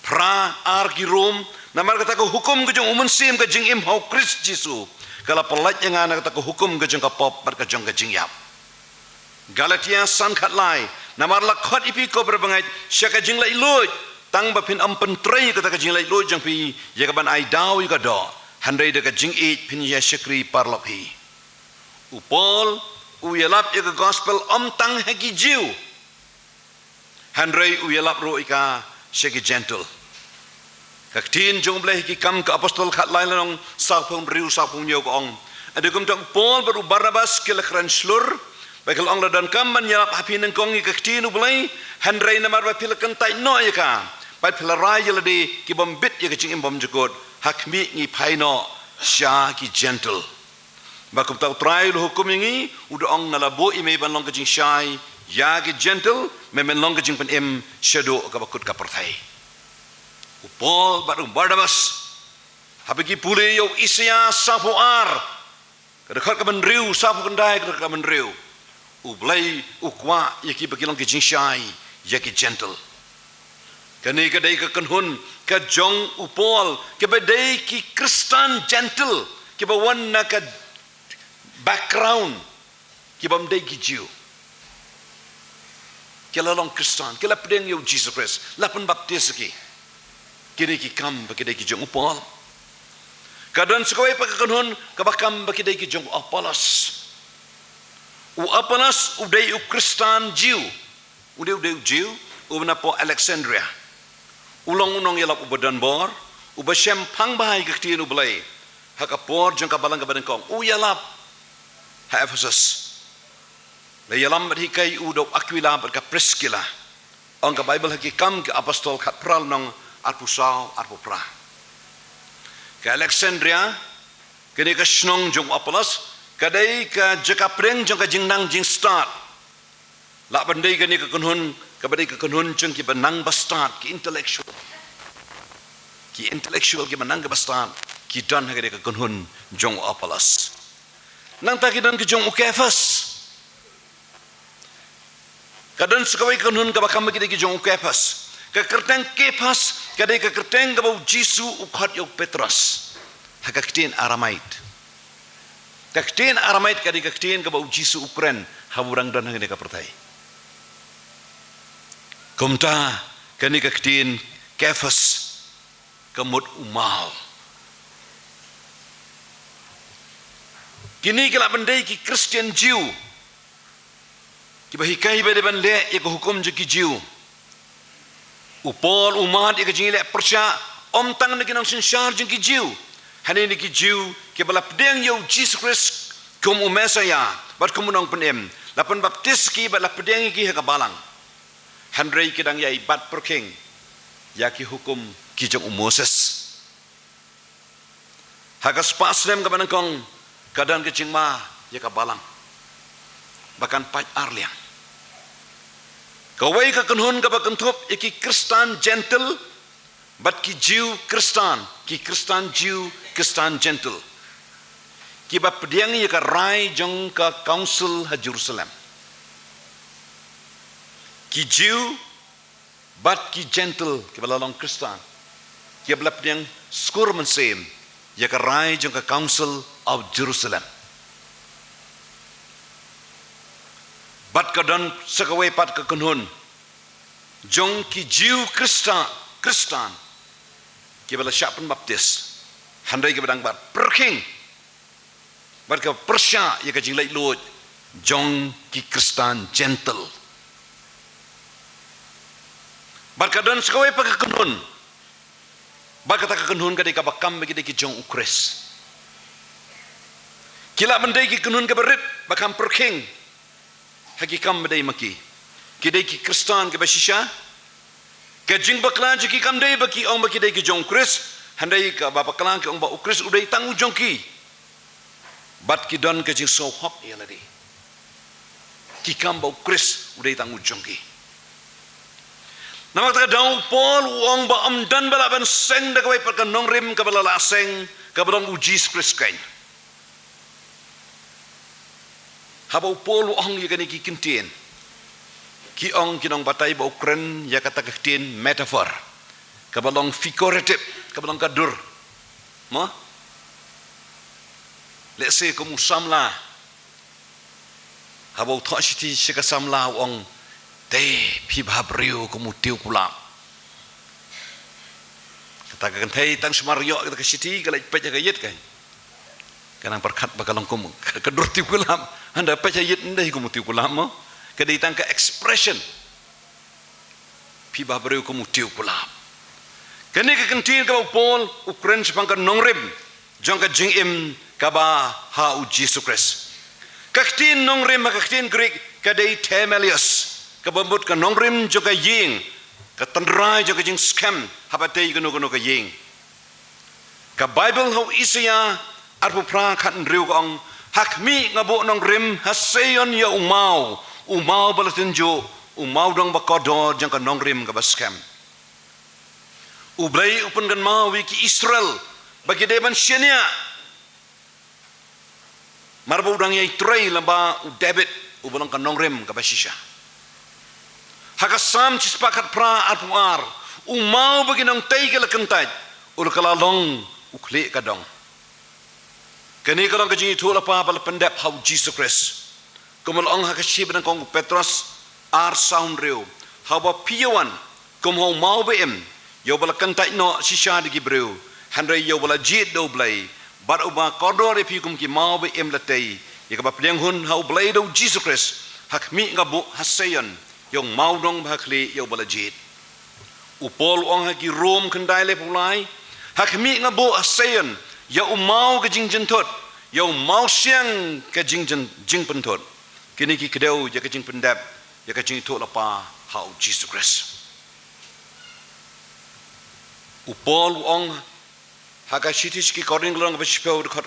S6: pra arki rom namar kata ko hukum ke jong mensim ka jing im hau Kris Jesu kala pelaj yang ana kata ko hukum ke jong ka pop bat ka jong ka jing yap Galatia san khat lai namar la khot ipi ko berbangai syaka jing lai luoj tang bapin ampen trei kata ka jing lai luoj jang pi ya ka ban ai dau ka do handai de ka jing it pin ya syakri parlok hi upol uyalap ya ka gospel tang hagi jiu handai uyalap ro ika syaki gentle kaktin jong bleh ki kam ka apostol khat lai long sa phom riu sa phom yo ko ong adekum tak pol baru Barnabas ke lekran slur bakal ong dan kam man yalap hapi neng kong ki kaktin ublai handai namar ba pilakan tai no ya ka bai pilarai yaladi ki bombit ya ka jing im bom jukot hakmi ngi paino sya ki gentle bakum tau try lu hukum ngi udong nalabo ime ban long kajing syai ya ki gentle memen long kajing pen im shadow ka bakut ka perthai upol baru Barnabas habiki pule yo isya sapu ar kadakhat ka ban riu sapu kendai kadakhat ka ban riu ublai ukwa yaki bagi long kajing syai ya ki gentle kani kadai ka kanhun ka jong upol ke badai ki Kristan gentle ke bawan na ka background ke bamdai ki Jew ke lalong Kristan ke lapdeng yo Jesus Christ lapan baptis ki kini ki kam bakidai ki jong upol Kadang sekawai pakakanhon kabakam bakidai ki jong Apolos. U Apolos udai u Kristan Jew. Udai Jew u napo Alexandria. Ulong-ulong yalap u Badanbor, u Bashem pang bahai kaktiin u belai. Hakapor jong kabalang kabadan kong. U yalap ha Ephesus. La yalam berhikai u do Aquila berka Priscilla. Ang ka Bible hakikam ke apostol kat pral nong arpusau arpupra. Ke Alexandria kini ke snong jong Apolos kadai ke jekapreng jong ka jingnang jing start. La bandai kini ke kunhun kabadai ke kunhun jong ki benang bastart ki intellectual. Ki intellectual ki benang bastart ki dan hakadai ke kunhun jong Apolos. Nang takidan ke jong Ukefas. Kadang sekawai kunhun ka bakam ki jong Ukefas. Ka kerteng Kepas kadai ka kerteng ka bau Jisu ukhat yok Petrus. Hakaktin Aramait. Kaktin Aramait kadai kaktin ka bau Jisu Ukren haburang dan hangde ka pertai. Kumta kani kaktin Kefas kamut umau. Kini kala bandai ki Christian Jew. Ki bahikai bade bande ya ko hukum je ki Jew. Upol umat ya kajing le persya om tang na kinang sinsyar jeng ki Jew. Hani ni ki Jew ki bala pedeng yo Jesus Christ kum umesaya bat kumunong penem. Lapan baptis ki bala pedeng ki ha kabalang. Handrei kidang yai bat perking ya ki hukum ki jeng Moses. Hagas pasnem ka banangkong kadang kecing ma ya kabalang. Bahkan pai arliang. Kawai ka kunhun ka bakentup iki Kristan gentle but ki Jew Kristan Jew Kristan gentle ki ba pediang ya ka rai jong ka council ha Jerusalem ki Jew but ki gentle ki balalong Kristan ki bala pediang skur mensem ya ka rai jong ka council of Jerusalem bat kadang sekawai pat ke kunhun jong ki Jew Kristan ki bala syapan baptis handai ki badang bat perking bat ka persya ya ka jinglai lo jong ki Kristan gentle bat kadang sekawai pak ke kunhun bat kata ke kunhun kadai ka bakam bagi ki jong Ukris kila bandai ki kunhun ka berit bakam perking hakikam badai maki kidai ki Kristan ke basisha ke jing baklan ki kam dai baki ong baki dai ki jong Kris handai ka bapa klang ke ong ba Ukris udai tangu jong ki bat ki don ke jing so hop ya ladi ki kam ba Ukris udai tangu jong ki namak ta dau pol ong ba am dan bala ban seng da kai per ka nong rim ka bala la seng ka bala uji Kris kain habau pol ong ye kani ki kintien ki ong kinong batai ba Ukren ya kata kaktin metafor kabalong figurative kabalong kadur mo let's say kamu samla habau thashiti shika samla ong te pi bhabriu kamu tiu kulam kata kan thai tang smario kata kashiti kalai peja gayet kan kanang perkat bakalong kamu kadur tiu kulam anda peja yet ndai kamu tiu kulam mo kadai tangka expression pi babreu ko mutiu kulap kani ka kantin ka pol Ukren sepangka nongrem jangka jingim ka ba ha u Jesus Christ kaktin nongrem kaktin Greek kadai Temelius ka bambut ka nongrem jangka ying ka tandrai jangka jing scam habate gano ka ying ka Bible ho Isaiah arpu pra khan riu ong hakmi ngabo nongrem haseyon ya umau balatinjo umau dong bakodo jangka nongrim ka baskem ublai upun kan mau wiki Israel bagi deban syania marbo udang yai tray lamba u David ubalong kan nongrim ka basisha hakasam cispakat pra arpuar umau bagi nong tay kala kentaj ul kala long ukle kadong kani kadong kajing itula pa bala pendep how Jesus Christ kumal ong hakashib ng kong Petrus ar sound reo haba piyawan kum mau bem yo bala kantai no shisha di gibreu handai yo bala jit do blai But uba kodor epi kum ki mau be em latei. Ika ba pliang hun hau blai do Jesus Christ. Hak mi ngabu hasayan. Yung mau dong bahakli yung balajit. Upol ong haki Rome kendai le pulai. Hak mi ngabu hasayan. Yung mau ke jing jentot. Yung mau siang ke jing pentot. Kini ki kedau ya ke jing pendap. Ya ke jing itu lapa hau Jesus Christ. Upol ong haka shitis ki koring long bespeu dekat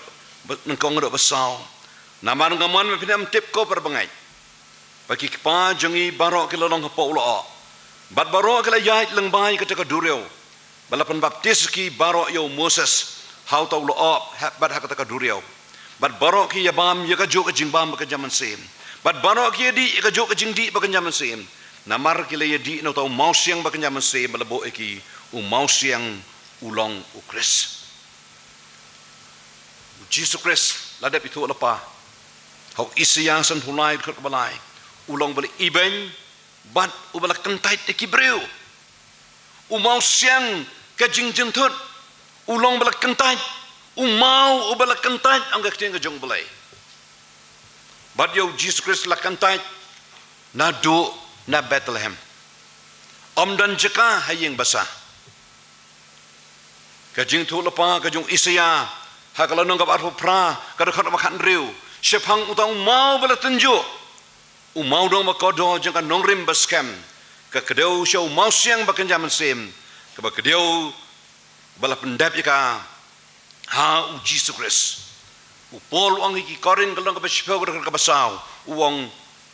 S6: nengkong dok besau. Naman ngaman me pinam tip ko perbangai. Bagi kipa jangi barok ke long po lo. Bat barok ke yait leng bai ke taka dureu. Balapan baptis ki barok yo Moses hau tau lo bat haka taka dureu. Bat barok ki yabam ya ka jo ke jingbam ke zaman sem. Bat barok ki di ka jo ke jingdi ke zaman sem. Namar ki le di no tau mau siang ke zaman sem balabo ki mau siang ulong ukris. Jesus Christ ladap itu lepa. Hau isi yang sen hulai dekat balai. Ulong balik ibeng bat ubala kentai te kibreu. Umau siang ke jingjentut. Ulong balik kentai. Umau ubala kentai angga keteng ke jong balai. Bat yo Jesus Christ la kentai na do na Bethlehem. Om dan jeka hayeng basah. Kajing tu lepa kajung Isaya hakala nong kap arpo pra kadakhat makan riu sepang utang mau bala tenju umau dong makodo jangan nong rim baskem ka kedeu show mau siang bakan jaman sem ka ba kedeu bala pendap ka ha u Jesus Christ upol ang iki korin kalong ka sepeu ka basau uang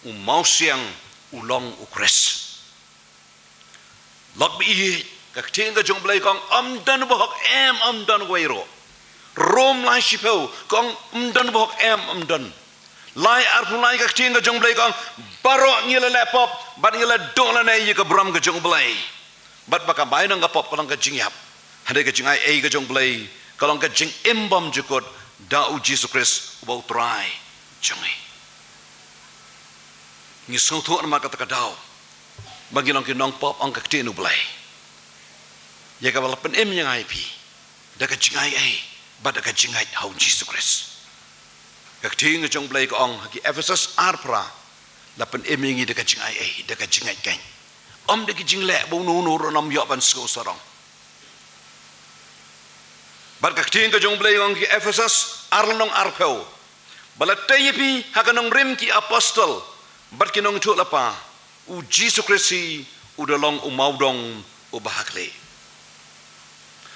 S6: umau siang ulong ukres log bi ka ting ka jong blai kong dan bohok dan wairo rom lai shipeu kong dan bohok dan lai arpu lai ka ting ka jong blai kong baro ngila lapop bat ngila dola na yi ka bram ka jong blai bat baka bai nang ka pop kalong ka jingyap hande ka jingai ka jong blai kalong ka jing imbam jukot da u Jesus Christ ubau try jangai ni so tu ma ka dau bagi long ki nong pop ang ka tinu blai ya ka walapan yang IP da ka jingai but da ka jingai how Jesus Christ ka ting jong blai ko ong haki Ephesus arpra lapan yang da ka jingai da ka jingai kan da ki jingle bo nu nu ro nam yo ban sko sarong but ka ting jong blai ong ki Ephesus arlong arpeu balatay pi hakanong rim ki apostol but kinong tu lapa u Jesus Christ u dalong umaudong u bahakle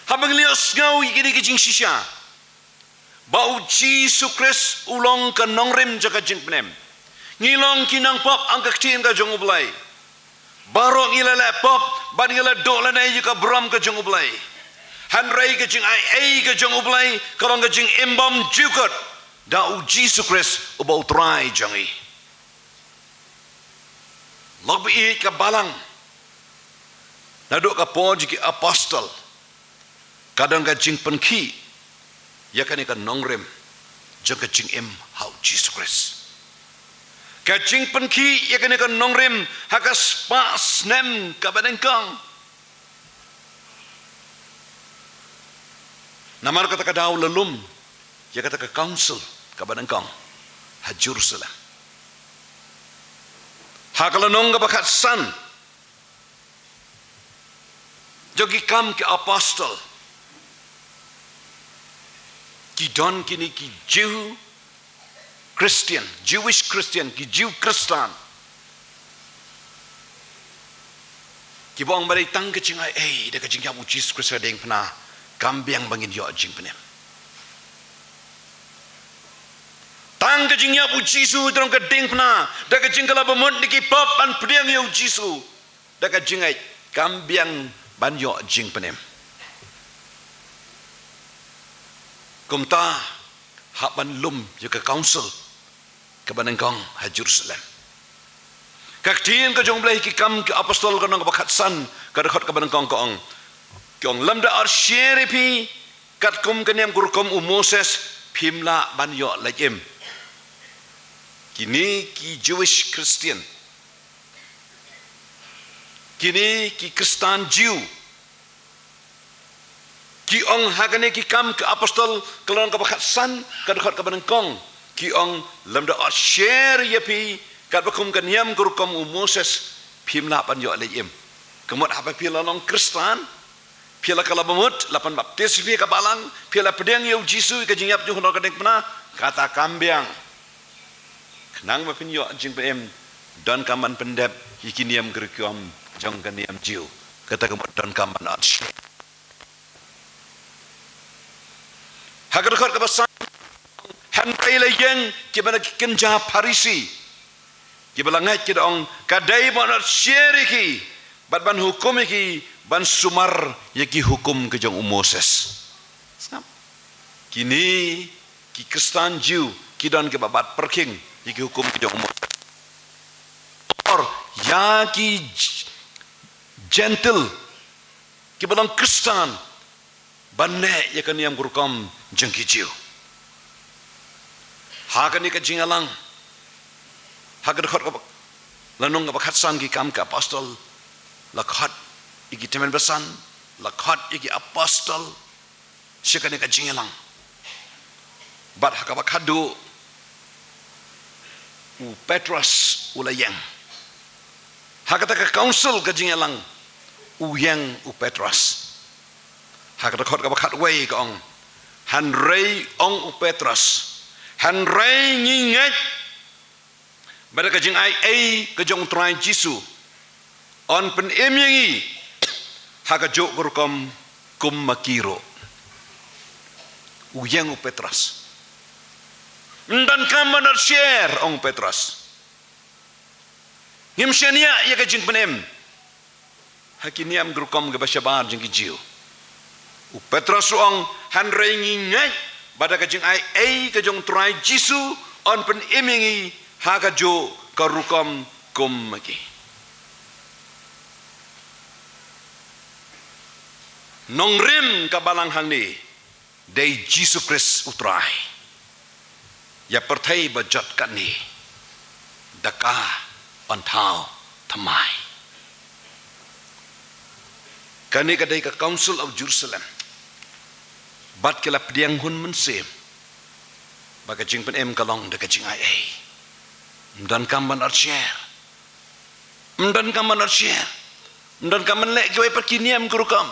S6: habang lios ngau ikini kijing sisya bau Jesus Christ ulong ka nongrem jaka jing penem ngilong kinang pop ang kaktiin ka jong ublay baro ngilala pop ban ngila dola na ka bram ka jong ublay hanray ka jing ay ka jong ublay karong ka jing imbam jukot dau Jesus Christ ubau try jangi logbi ka balang naduk ka po jiki apostol kadang ka jing penki ya kan ikan nongrem jang ka jing em how Jesus Christ ka jing penki ya kan ikan nongrem haka spas nem ka badengkang namar kata ka daw lelum ya kata ka council ka badengkang ha Jerusalem hakala nong ka bakat san jogi kam ke apostol ki don kini ki Jew Christian Jewish Christian ki Jew Kristan ki bong bari tang ke jingai de ka jingya bu Jesus Christ deng pna kambiang bangin yo jing penem tang ke jingya bu Jesus trong ka deng pna de ka jingkala bamot ni ki pop an pdiang yo Jesus de ka jingai kambiang ban yo jing penem kumta haban lum juga council ke banengkong ha Jerusalem kaktiin ka jong blai ki kam ke apostol ka nang bakat san ka dekat ka banengkong ka ong kyong lamda ar sheripi kat kum kenem gurkom Moses pimla ban yo lajem kini ki Jewish Christian kini ki Kristan Jew ki ong hagane ki kam ke apostol kelon ka bakat san ka dekat ka benengkong ki ong lam da share yapi kat bakum kan yam gurukom Moses phimla pan yo le yem kemot apa pila long Kristan pila kala bamut lapan baptis fi ka balang pila pedeng yo Jisu ka jingyap ju hono ka dek pena kata kambiang kenang bapin yo jing pem don kaman pendep ikiniam gurukom jong kan yam jiu kata kemot don kaman at hagar dekat ka basan hanpai le yang kibana kenja Parisi kibala ngai kidong kadai bonat syeriki bat ban hukum iki ban sumar yaki hukum ke jong Moses kini ki Kristen Jew kidon ke babat perking yaki hukum ke jong Moses or yaki gentle kibalang Kristen banne yakan yam gurukam jengki Jew hakani ka jingalang hagar khot lanong bakat san ki kam ka apostol lakhat iki temen besan lakhat iki apostol syakane ka jingalang bat hakaba khadu u Petrus ulayang hakata ka council ka jingalang u yang u Petrus hakata khot ka bakat wei ka ong han rei ong u Petrus han rei ngingat pada kajing ai kajong trai Jisu on pen emyangi hakajo gurukom kum makiro uyang u Petrus dan kamanar share ong Petrus ngimshania ya kajing penem hakiniam gurukom ke basyabar jeng kijiu u Petrus ong hanrei ngingat pada kajing ai kajong trai Jisu on pen emyangi hakajo karukam kum maki nongrim kabalang hang ni dei Jisu Kristus utrai ya pertai bajat kan ni daka pantau thamai kani kadai ka Council of Jerusalem bat kala pediang hun mensem baga jing pen em kalong de kajing ai dan kaman arsier dan kaman arsier dan kaman lek gue perkiniam gurukam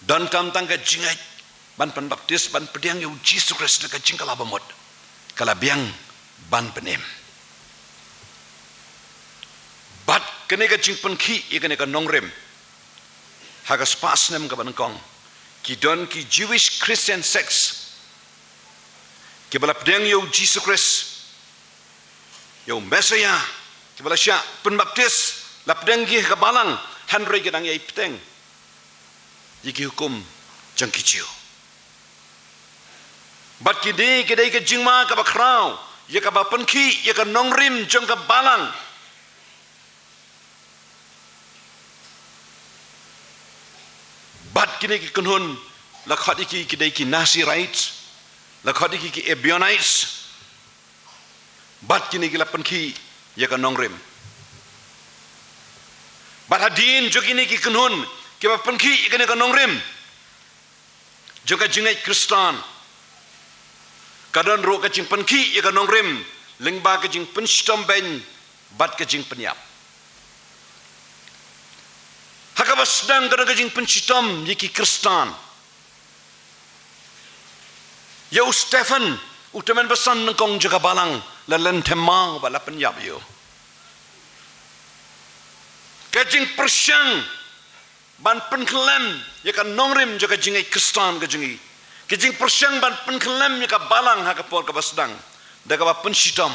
S6: dan kam tangga jingai ban pen baptis ban pediang yu Jisu Kristus dekat jing kala bamot kala biang ban penem bat kene ka jing pen ki ye kene ka nongrem haga spas nem ka banengkong ki don ki Jewish Christian sex ki bala pediang yu Jisu Kristus yo mesaya kibala sya penbaptis lapdenggi ke balang hanrei gedang yai peteng yiki hukum jangki jiu bat kidi kidai ke jingma ka bakrau ya ka bapenki ya ka nongrim jang ka balang bat kini ki kunhun lakhat iki kidai ki Nazirites lakhat iki ki Ebionites bat kini gila penki ya kan nongrim bat hadin jogini ki kunhun ki ba penki ya kan nongrim joka jingai Kristan kadon ro ka jing penki ya kan nongrim lengba ka jing penstom ben bat ka jing penyap hakabas dang ka jing penstom yiki Kristan yo Stephen utaman besan nengkong jaga balang lalan temang bala penyap yo kajing persyang ban penkelem ya kan nongrim jaga jingai Kristan ka jingi kajing persyang ban penkelem ya ka balang ha ka por ka basdang daga ba pensitam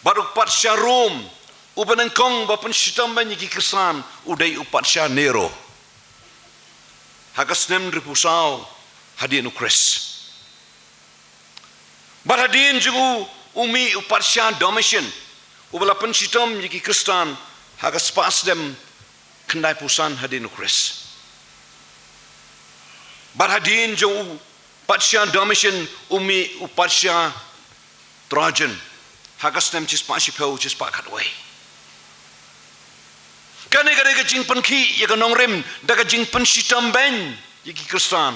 S6: baru pat syarum ubanengkong ba pensitam ban yiki Kristan udai upat sya Nero ha ka snem ripusau hadin ukris barhadin jugu umi uparsya Domitian ubala pensitam yiki Kristan haga spas dem kendai pusan hadin ukris barhadin jugu uparsya Domitian umi uparsya Trajan haga snem cispa sipau cispa katway Kane ka jing panki ya ka nongrem da ka jing pansitam ben ya ki Kristan.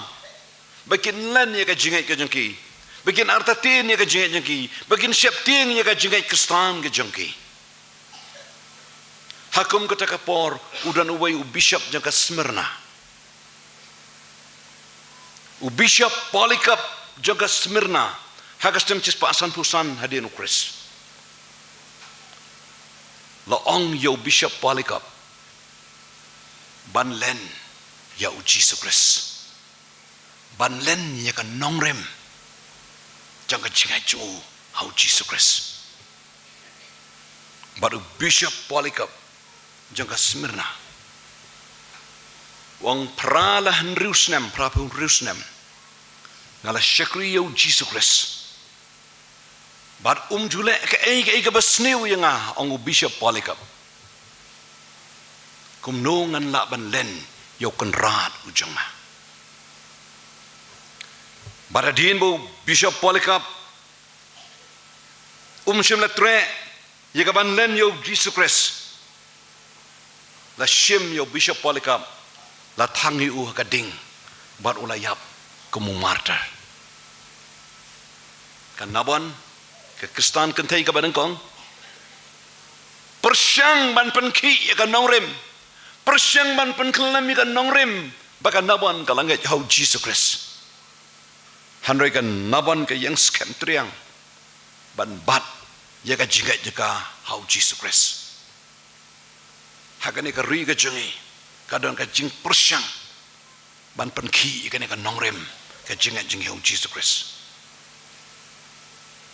S6: Bakin len ya ka jingai ka jengki. Bakin artatin ya ka jingai jengki. Bakin syapting ya ka jingai Kristan ka jengki. Hakum kata kapor udan uway u bishop jangka Smyrna. U bishop Polycarp jangka Smyrna. Hagastem cis paasan pusan hadin ukris. Laong yo bishop Polycarp. Ban len ya u Jesus Christ. Ban len ya ka nongrem. Jangka jingai ju hau Jesus Christ. Baru bishop Polycarp jangka Smyrna. Wang pralahan Rusnem, prapun Rusnem. Ngala syakri yo Jesus Christ. Bad jule ke ega basniu yang ang bishop Polycarp. Kumno ngan laban len yo kenrat ujung ma. Baradin bo bishop Polycarp shimla tre ye ban len yo Jesus Christ. La shim yo bishop Polycarp la thangi u kading bar ulayap kumu martyr. Kan nabon ke Kristan kentai ka banengkong persyang ban penki ya ka nongrem persyang ban penkelam ya ka nongrem baka nabon ka langit hau Jesus Christ. Handoi kan nabon ke yang scam triang ban bat ya ka jingat jeka hau Jesus Christ. Hakane ka ri ka jengi kadang ka jing persyang ban penki ikane ka nongrem ka jingat jing hau Jesus Christ.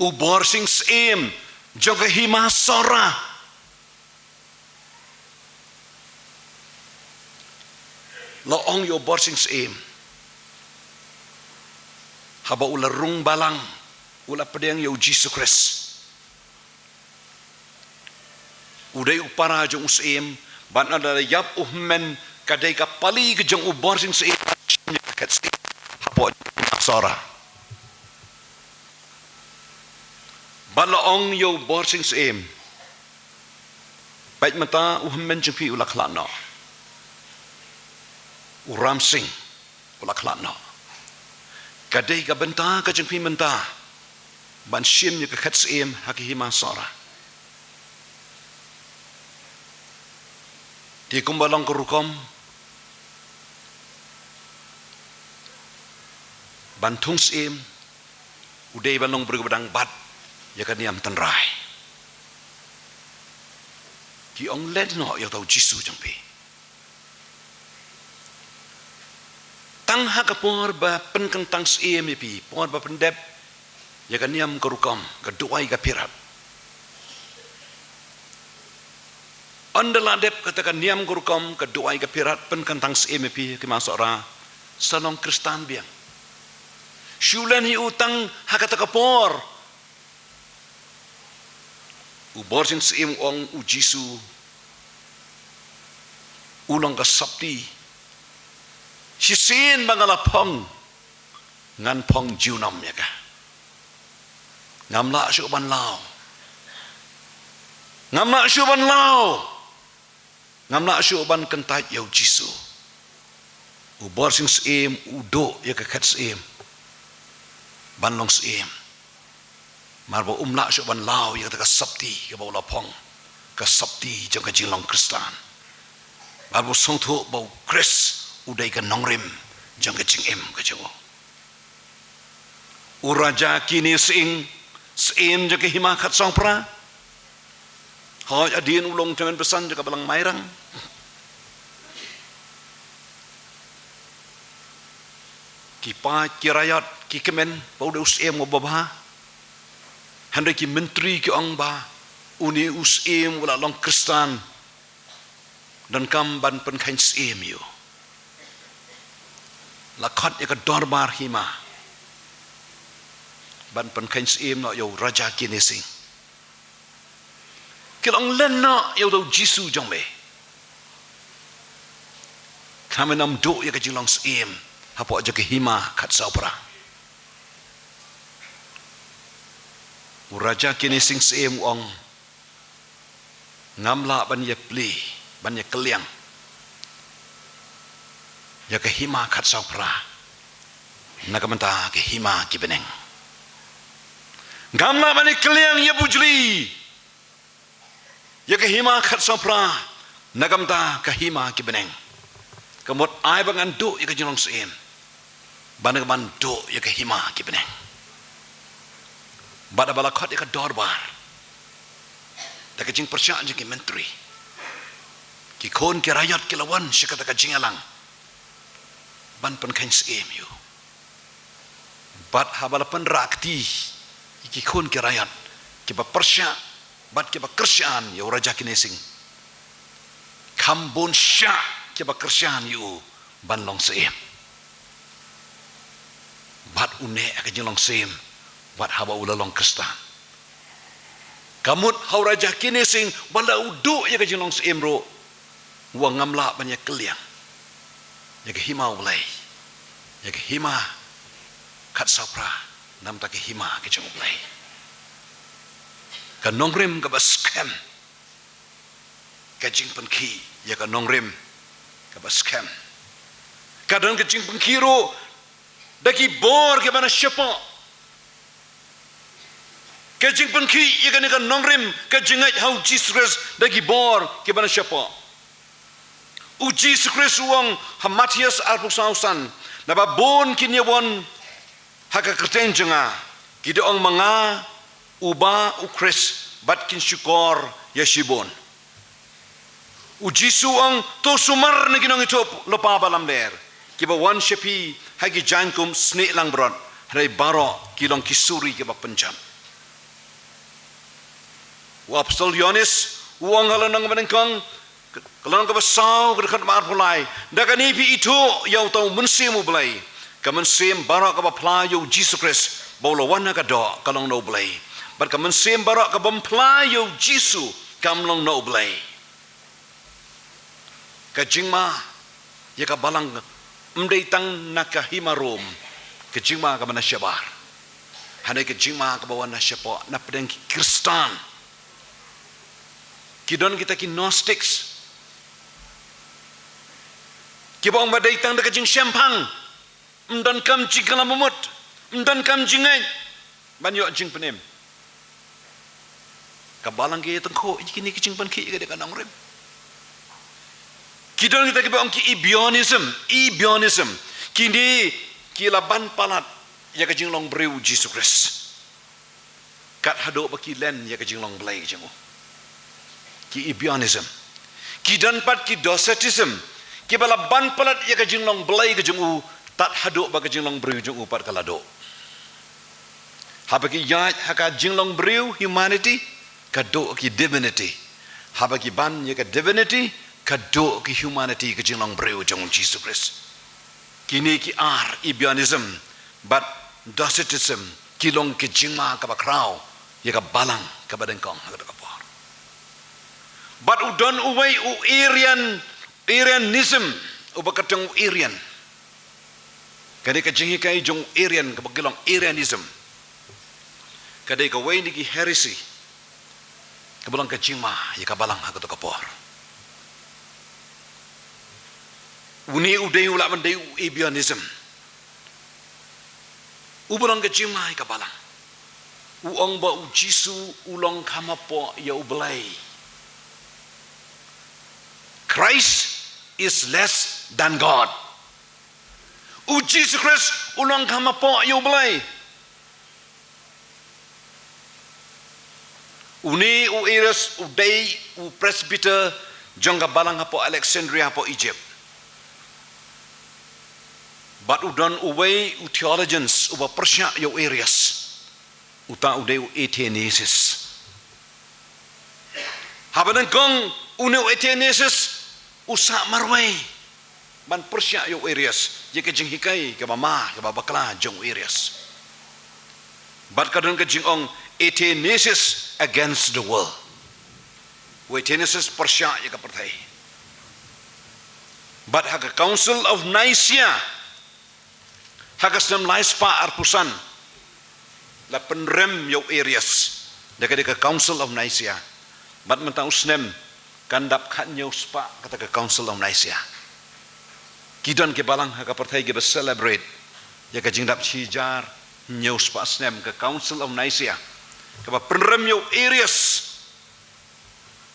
S6: Ubor sing seem jaga hima sora laong yo bor sing seem haba ula rung balang ula pedang yo Jesus Christ udai upara jong seem ban ada yap uhmen kadai ka pali ke jong ubor sing seem kat seem haba sora Balaong yo borsing seem. Baik mata uhmen jengpi ulak lana. Uram sing ulak lana. Kadai ka benta ka jengpi menta. Ban shim yo ka khat seem hakihima sara. Di kumbalong kerukom. Bantung seem. Udai balong bergebedang bat. Ya kan niam tenrai. Ki ong len no ya tau Jisu jangpi. Tang ha ka por ba pen kang tang seem pi por ba pendep ya kan niam kerukam ka duai ka pirat. Andala dep katakan niam kerukam ka duai ka pirat pen kang tang seem pi ki masuk ra salong Kristan biang. Syulan hi utang ha kata ka por ubor sing seem ong u Jisu ulang ka sabti sisin bangalapong ngan pong junam ya ka ngamla syuban lao ngamla syuban lao ngamla syuban kentat yau Jisu ubor sing seem udo ya ka kat seem banlong seem marbo umla syuban lao ya ka sabti ka bau lapong ka sabti jang ka jinglong Kristan marbo songtho bau Kris udai ka nongrem jang ka jingem ka jango uraja kini seem jang ka hima khat song pra hoi adin ulong temen pesan jang ka balang mairang ki pa ki rayat ki kemen bau deus em ngo babha Handai ki menteri ki ong ba uni usim wala long Kristan dan kam ban pen kain seem yo lakat ya ka dorbar hima ban pen kain seem no yo raja kini sing kilong len no yo do Jisu jong me kami nam do ya ka jilong seem hapo aja ke hima kat saupra Uraja kini sing seem ong ngamla ban ye pli banyak keliang ya ke hima khat sau pra nakamanta ke hima ki beneng gamla banyak keliang ya bujli ya ke hima khat sau pra nakamta ke hima ki beneng kamot ai bangan do ya ke jinong seem banyak man do ya ke hima ki beneng bada bala khat ya ke dorbar da ke jing persya jing ki menteri ki kon ke rakyat ke lawan syakata ka jingalang ban pen kain seem yu bat habala pen rakti ki kon ke rakyat ki ba persya bat ki ba kersyaan ya raja kinesing kambon sya ki ba kersyaan yu ban long seem bat une ka jing long seem bat haba ula long kristan kamut hau raja kinesing bala udu ya ka jing long seem ro wang ngamla banyak keliang ya ke hima ulai ya ke hima kat sapra nam ta ke hima ke jong ulai ka nongrim ka baskem ka jing penki ya ka nongrim ka baskem kadang ke jing penki ro daki bor ke bana syapa ka jing penki ya ka nongrim ka jingat hau Jesus daki bor ke bana syapa uji sukres uang hamatias alpusausan naba bon kinyawon haka kerten jenga kidoong mga uba ukres bat kin syukor yashibon uji suang to sumar na ginong ito lopa balam der kiba wan shepi hagi jankum sne lang bron haray baro kilong kisuri kiba penjam wa apostol Yohanes uang halanang manengkang kalau engkau besau kedekat mar pulai, dakan ipi itu yang tahu mensimu belai, kemensim barak ke bapelayu Jesus Christ, baulah wana kado kalau no belai, bar kemensim barak ke bapelayu Jesus kamlong no belai, kejingma ya ke balang mendetang nakahima rom, kejingma ke mana syabar, hanya kejingma ke bawah nasyapo, napedeng Kristen, kidon kita ki Gnostics. Kibong badai tang dekat jing sempang, mdan kam jing kala memut, mdan kam jingai, banyak jing penem. Kabalang ke tengko, kini jing pan ki dekat nangrim. Kidon kita kibong ki ibionism, kini kilaban palat ya ke jing long breu Jesus Christ. Kat hado baki len ya ke jing long belai jengu. Ki ibionism, kidan pat ki docetism. Kibala ban palat ya ke jinglong belai ke jungu tat haduk ba ke jinglong breu jungu pat kalado. Habaki ya haka jinglong breu humanity kado ki divinity. Habaki ban ya ke divinity kado ki humanity ke jinglong breu jungu Jesus Christ. Kini ki ibionism but docetism kilong ke jingma ka bakrao ya ka balang ka badengkong ka kapor. But udon uway Arianism ubakatang Arian kadai ka jingi kai jong Arian ka bagilong Arianism kadai ka way ni ki heresy ka balang ka jingma ya ka balang ha ka kapor uni udai ula mandai Ibionism ubalang ka jingma ka balang uang ba ujisu ulong kamapo ya ublay Christ is less than God. Jesus Christ ulang kama po yu belai. Uni u Eros u Day u Presbyter jangka balang hapo Alexandria hapo Egypt. But u don uway u theologians u Persya yu Arius. Uta u Day u Athenaeus. Habadan kong uni u Athenaeus usak marway ban Persya yu Arius je ke jing hikai ke mama ke babakla jong Arius bat kadon ke jing ong Athenaeus against the world Athenaeus Persya ye ka perthai bat haka Council of Nicaea haka sem laispa arpusan la penrem yu Arius dekat Council of Nicaea bat mentang usnem kandap khat nyau spa kata ke Council of Nicaea. Kidon ke balang haka partai ke celebrate ya ke jingdap cijar nyau spa snem ke Council of Nicaea. Ke ba penrem nyau Arius.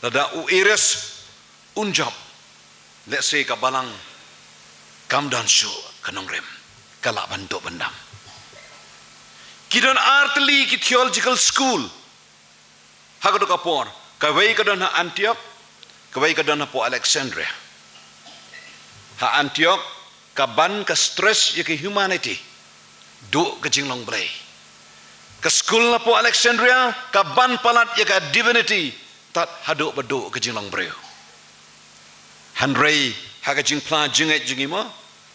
S6: Lada u Arius unjab. Let's say ke balang kamdan syu kanong rem kalak bantu bandam. Kidon artli ki theological school. Haka do kapor kawai kadon ha Antioch, kawai kadon ha po Alexandria. Ha Antioch kaban ka stress ya ke humanity. Du ke jinglong blay. Ke school na po Alexandria kaban palat ya ka divinity tat hadu badu ke jinglong breu. Handrei ha ke jing pla jingai jingima,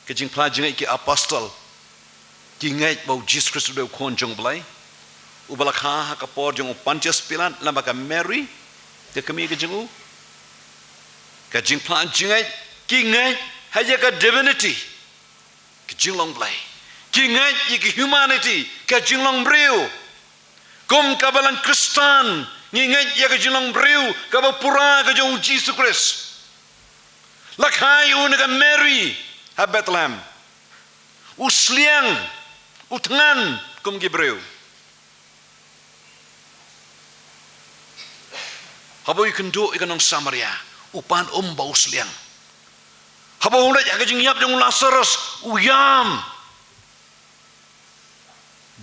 S6: ke jing pla jingai ki apostle. Ki ngai bau Jesus Christus do kon jong blay. Ubalakha ha ka por jong Pontius Pilate lamba ka Mary ke kami ke jengu ka jing plan jingai ki ngai ha ya ka divinity ke jinglong blai ki ngai ye ki humanity ka jinglong breu kom ka balang Kristan ngi ngai ye ka jinglong breu ka ba pura ka jong Jesus Christ lakhai un ka Mary ha Bethlehem usliang utngan kom gi breu. Habo ikan do ikan nong Samaria upan bau seliang. Habo hundak jaga jing yap jong Lazarus uyam.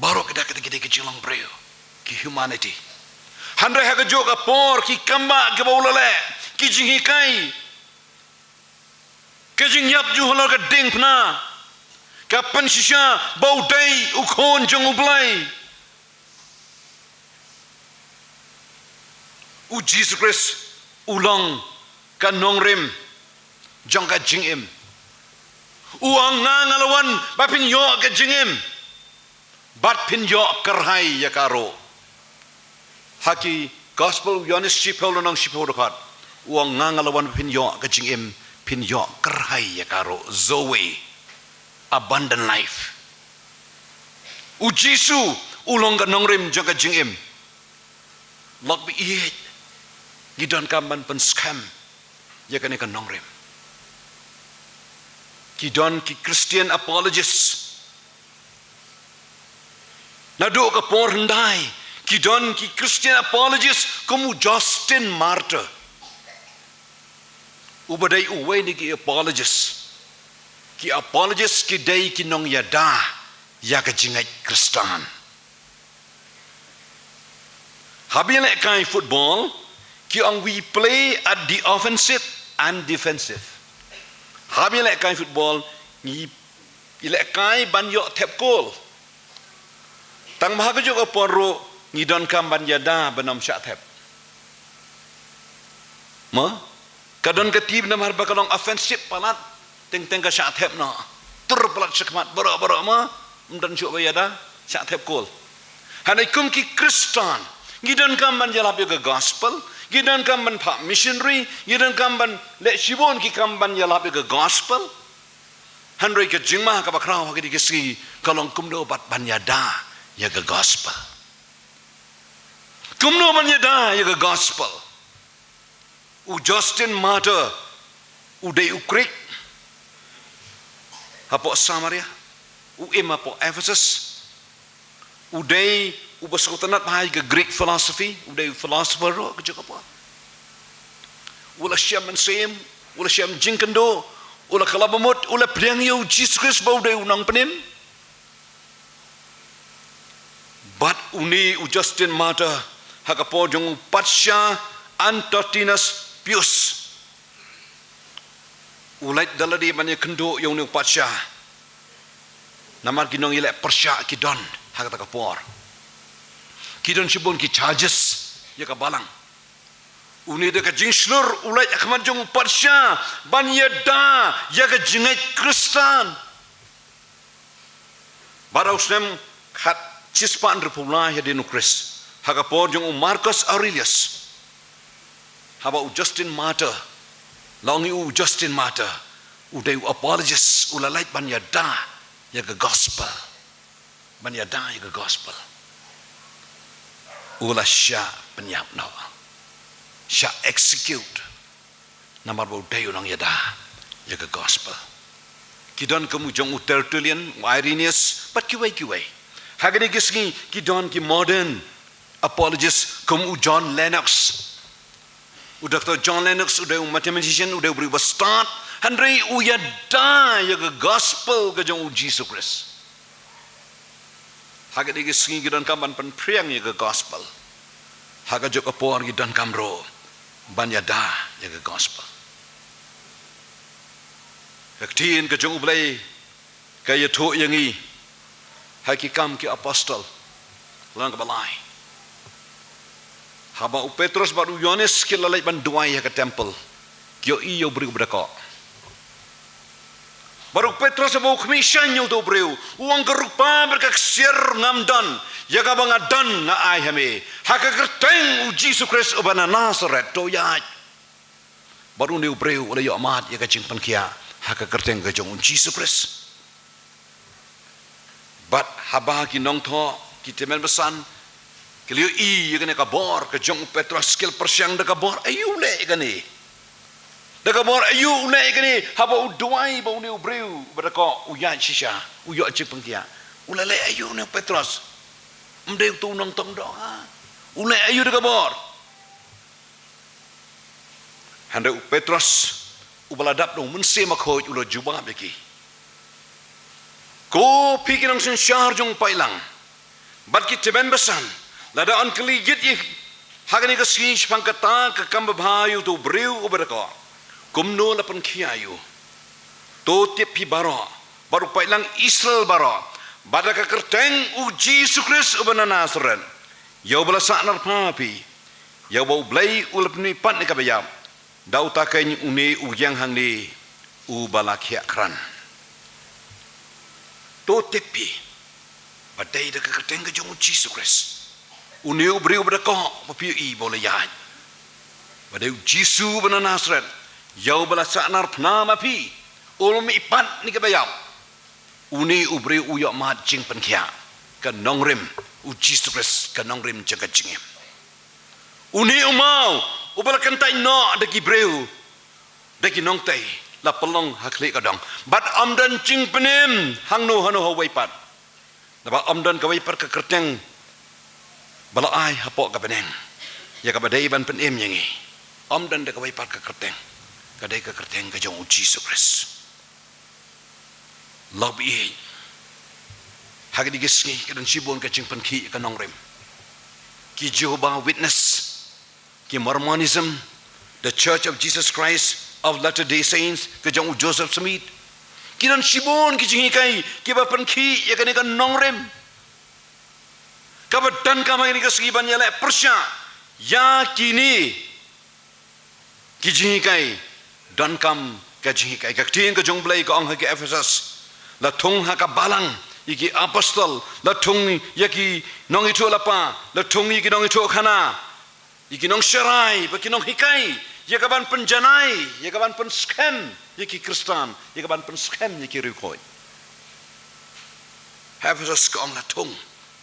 S6: Baru kita kecil long breu ki humanity. Handai haga jo ka por ki kamba ke bau lele ki jing hikai. Ke jing yap ju halal ka ding pna. Kapan sisya bau dai ukon jong ublai. U Jesus Christ ulang ka nongrim jang ka jingim u angang alawan ba pin yo ka jingim bat pin yo karhai ya karo haki gospel Yohanes sipol nang sipol kat u angang alawan pin yo ka jingim pin yo karhai ya karo zoe abundant life u Jesus ulang ka nongrim jang ka jingim lak bi iet Gidon kamban pen scam ya kan ikan nongrim. Gidon ki Christian apologists. Nado ka por hendai. Gidon ki Christian apologists kamu Justin Martyr. Ubadai uwe ni ki apologists. Ki apologists ki dai ki nong yada ya ka jingai Kristan. Habile kai football ki ang we play at the offensive and defensive. Habi lek kai football ni ilek kai ban yo tep goal. Tang maha ke juga porro ni don kam ban yada benam syak tep. Ma kadon ke tim nam harba kalong offensive palat teng ka syak tep na. Tur palat sekmat bara ma mdan syuk bayada syak tep goal. Hanai kum ki Kristan ngidon kam ban jalap yo ke gospel gidan kamban pak missionary, gidan kamban lek sibon ki kamban yalap ke gospel. Handrei ke jingmah ka bakrau ke dikesi kalong kumdo bat banyada ya ke gospel. Kumdo banyada ya ke gospel. U Justin Martyr u dei ukrik hapo Samaria u ima po Ephesus u dei ubaskutanat bahai ke Greek philosophy udah philosopher ro ke apa ula syam mensem ula syam jingkendo ula kalabamut ula priang yo Jesus Christ bau dai unang penim but uni u Justin Martyr hakapo jong Patsha Antoninus Pius ulai daladi manya kendo yo ni Patsha namar ginong ile Persya kidon hakata kapor Kidon sibon ki charges ya ka balang. Uni de ka jingslur ulai akman jong Patsha ban yada ya ka jingai Kristan. Barausnem khat cispan republia ya denu Kris. Haka por jong Marcus Aurelius. Haba u Justin Martyr. Longi u Justin Martyr. Udai u apologists ulalai ban yada ya ka gospel. Ban yada ya ka gospel. Ula sya penyap no. Sya execute namar bau dayu nang yada yaga gospel kidon kamu jong Tertullian Irenaeus but kiwai hagani gisngi kidon ki modern apologist kamu John Lennox Dr. John Lennox udah mathematician udah beri start handrai uyada yaga gospel ka jong Jesus Christ hagani gisngi kidon kamban pan priang yaga gospel haga jok apor kidon kamro banyada yaga gospel Haktiin ka jong ublay kaya to yangi hakikam ki apostol lang ka balay haba u Petrus baru Yohanes ki lalay banduay ka temple kyo iyo bri ubdako baru Petrus ba commission yo do breu uang gerupa berkaksir ngamdan yaga bangadan nga ay hame hakakerteng u Jesus Christ ubana Nazareth to ya baru ni breu ula yo amat yaga cimpan kia hakakerteng ka jong Jesus Christ but haba ki nong tho ki temen besan kelio i yagane ka bor ka jong Petrus skill persyang da ka bor ayu le gani da ka bor ayu le gani haba u duai ba u breu berako u ya shisha u yo cipeng kia ulale ayu ne Petrus mde tu nong tong do ha ule ayu da ka bor hande u Petrus ubaladap dong mense makhoj ulo jubah beki ko pikirang sen syar jong pailang bat ki teben besan lada an keligit ye hagani ka sinch pangkata ka kambabhayu tu breu uberako kumno lapan khiayu to tipi baro baru pailang Israel baro badaka kerteng u Jesus Christ ubana Nazareth yau bala sanar papi yau bau blai ulapni pat ni kabayam dau takai une uyang hang ni u balakya kran to tepi badai da kerteng ka jong Jesus Christ une u breu berako papi i boleh ya badai Jesus bana Nazareth yau bala sanar pna mapi ulmi pat ni kabayam une u breu u yo mat jing penkia ka nongrim u Jesus Christ ka nongrim jaga jingem une umau ubala kantai no daki breu daki nongtai la pelong hakli kadang bat amdan cing penim hangno hano hawai pat naba amdan kawai par ka kerteng bala ai hapok ka beneng ya ka badai ban penim yangi amdan da kawai par ka kerteng kadai ka kerteng ka jong Jesus Christ lobby hagdi gisngi kadan sibon ka cing penki ka nongrem ki Jehovah Witness ki Mormonism, the Church of Jesus Christ of Latter-day Saints, ke jong Joseph Smith, ki dan sibon ki jingi kai, ki ba penki ya kani kan nongrem, ka badan ka mangini ka sigiban yale persya, ya kini ki jingi kai, dan kam ka jingi kai, ka tin ka jong blai ka ang haki Ephesus, la tung ha ka balang, iki apostol, la tung yaki nong itu lapa, la tung iki nong itu khana. Ikinong syarai, ikinong hikai, yakaban penjanai, yakaban penskem, yaki Kristan, yakaban penskem, yaki rukoi. Ephesus kaong latung,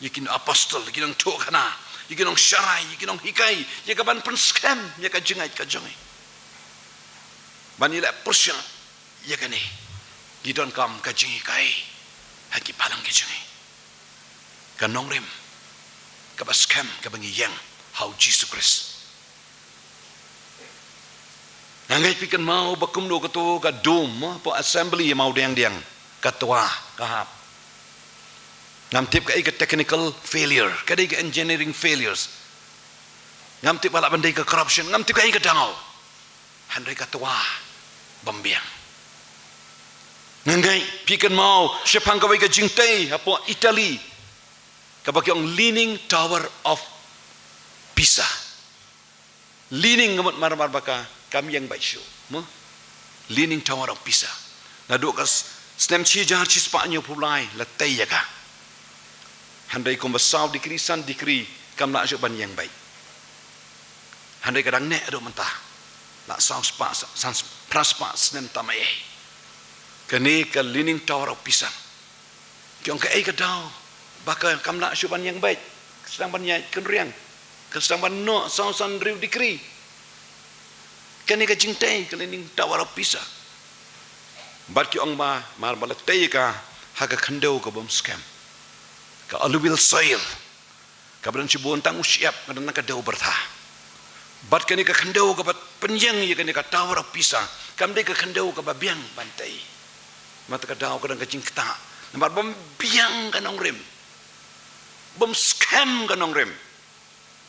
S6: yakin apostol, yakinong tukhana, yakinong syarai, yakinong hikai, yakaban penskem, yaka jengai kajongai. Banila persya, yakani, gidon kam kajengi kai, haki palang kajengai. Kanong rim, kabaskem, kabangi yang. How Jesus Christ. Nangai pikan mau bakum do kato ka dom po assembly mau diang katua kahap. Ngam tip ka technical failure, kadai ka engineering failures. Ngam tip bala bandai ka corruption, ngam tip ka dangau. Handai katua bambiang. Nangai pikan mau sepang ka ka jingtai apo Italy. Kabakyong Leaning Tower of Pisa, leaning ngamut mar baka kami yang baik show, leaning tower of Pisa. Nado kas stem jar Spanyol pulai latai ya ka. Handai kom basau dikri san dikri kam nak show ban yang baik. Handai kadang ne ado mentah, la sau spa san praspa stem tamai. Kani ka leaning tower of Pisa. Kiong ka ka dau, baka kam nak show ban yang baik. Sedang ban yang kenriang. Kesamban no sausan riu dikri Kani ka jingtay kalining tawar pisa. Bat ki ong ma mar balak tay ka haga khandeu ka bom scam. Ka alluvial soil. Ka bran sibon tang usiap kadang ka deu bertha. Bat kani ka khandeu ka bat penyang ye kani ka tawar pisa. Kam de ka khandeu ka babiang bantai. Mata ka daw kadang ka jingta. Nambar bom biang ka nong rem. Bom scam ka nong rem.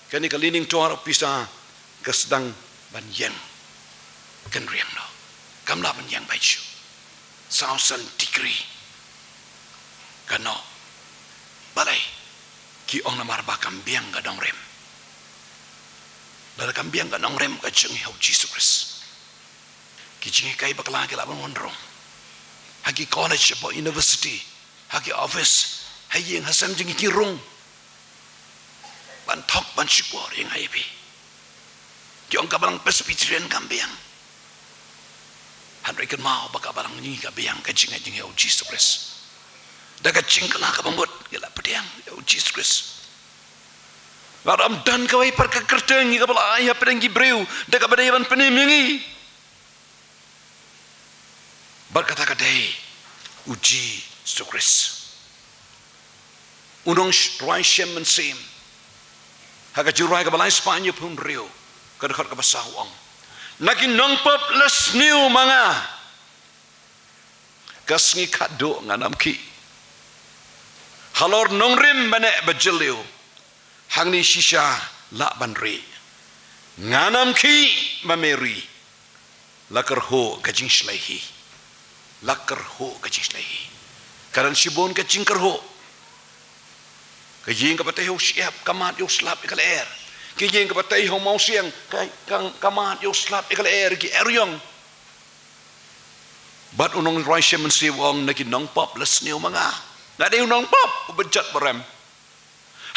S6: Kani ka lining tawar pisa ka sedang banyang. Kan riang no. Kam la banyang bai chu. 1,000 degree. Kano. Balai. Ki ong namar ba kambiang ka nong rem. Bala kambiang ka nong rem ka jengi hau Jesus Christ. Ki jengi kai bakla ki laban wonrong. Hagi college po university. Hagi office. Hai yang hasam jengi ki rong. Ban thok ban shipor yang hai bi. Ki ong ka balang Presbyterian kambiang. Handai kan mau baka barang ni ka biang ka jinga jinga o Jesus Christ. Daga jingkala ka bambut gila pediang o Jesus Christ. Laram dan ka wai par ka kerteng ka bala ai pedang gibreu daga badai ban penemingi. Berkata ka dai uji Jesus Christ. Unong rai shem men sim. Haga jurai ka balai Spanya pun riu. Ka dekat ka basawang. Naging nongpop les new mga kasngi kado nganam ki halor nongrim bane bajeliu hangni shisha la banri nganam ki mameri lakar ho gajing shlaihi karan shibon gajing karho gajing kapatay ho siap kamat yo slap ikal air kijing kapatay ho mau siang kang kamat yo slap ikal air ki eryong bat unong raisya mensi wong nagi nong pop les niu mga ngade unong pop ubejat barem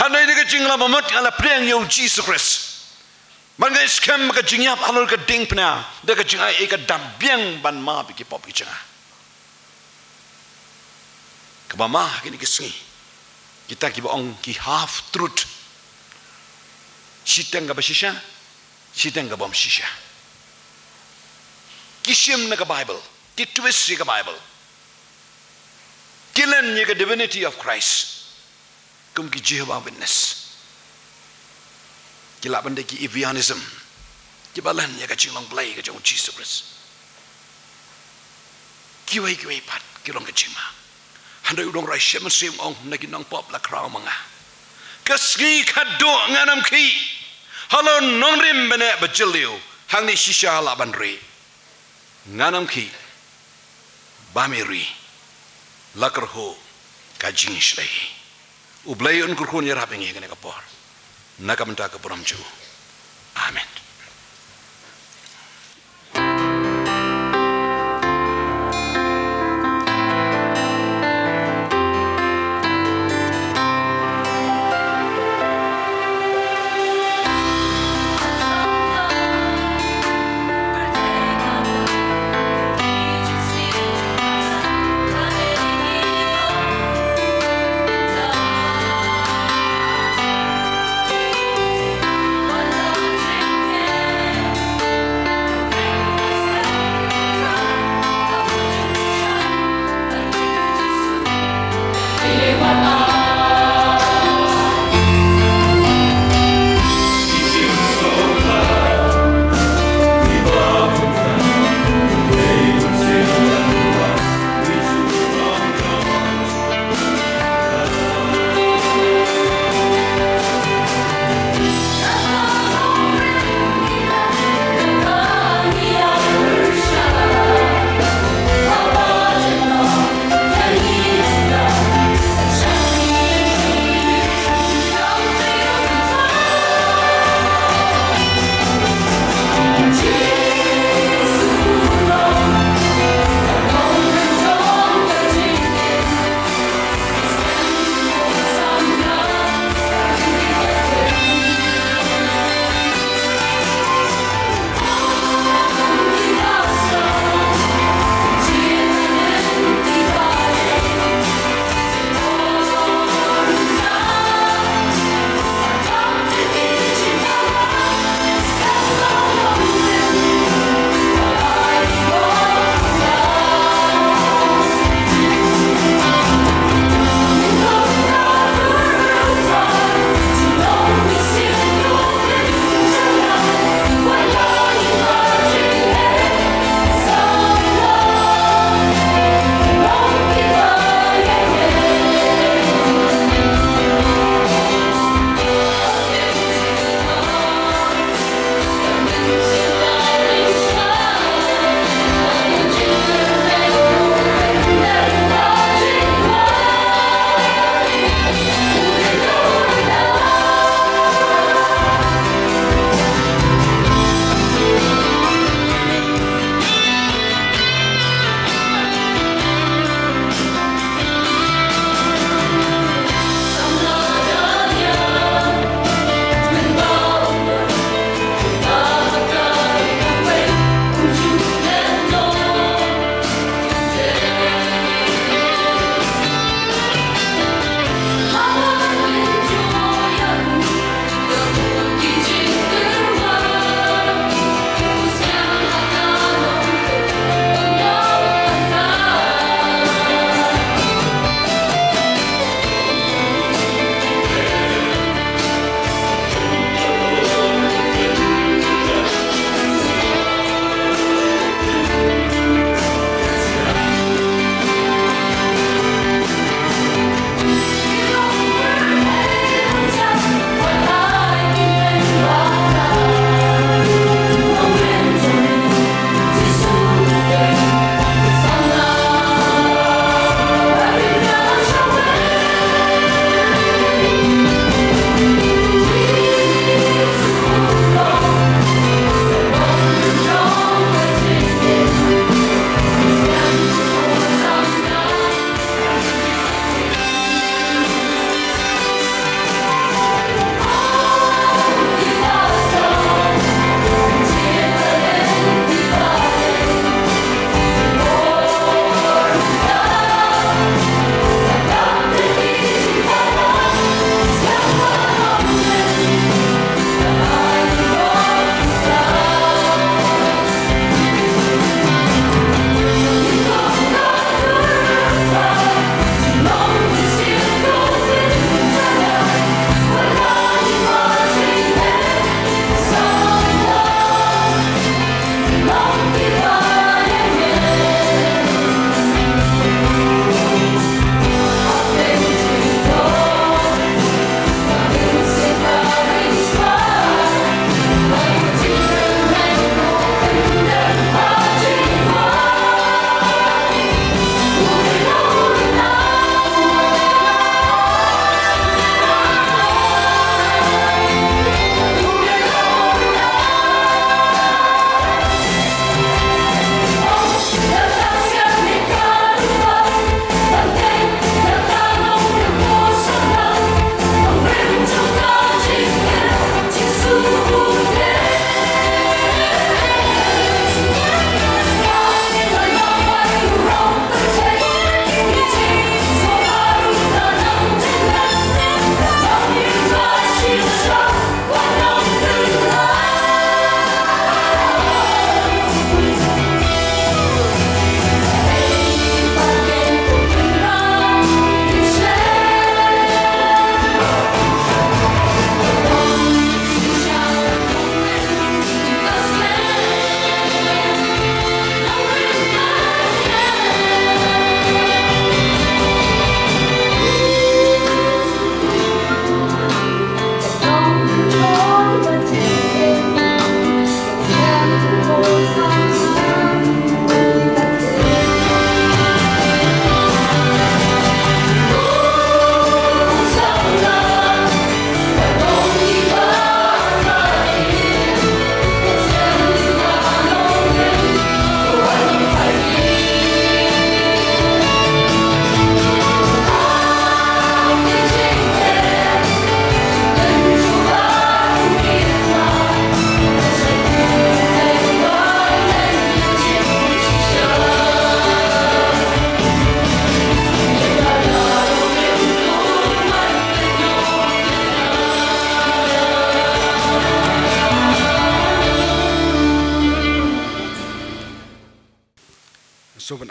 S6: hanai de kijing la mamut ala preng yo Jesus Christ man ga scam ka jingyap alor ka ding pna de ka jingai e ka dambiang ban ma bi ki pop ki changa ka mama kini kisngi kita ki bong ki half truth Siteng ka ba shisha? Siteng ka bom shisha. Kishim na ka Bible. Ki twist ka Bible. Kilen niya ka divinity of Christ. Kum ki Jehovah Witness. Kilaban de ki Evianism. Kibalan niya ka chinglang blay ka jong Jesus Christ. Kiway pat kilong ka chingma. Handay udong rai shemen sim ong naginang pop la kraw mga. Kasngi kado nganam ki. Halo nongrim bene bajeliu hangni shisha la banri. Nganam ki bamiri lakarho kajing shlai. Ublay un kurkun yaraping ngene kapor. Nakamta ka puramju. Amen.
S7: What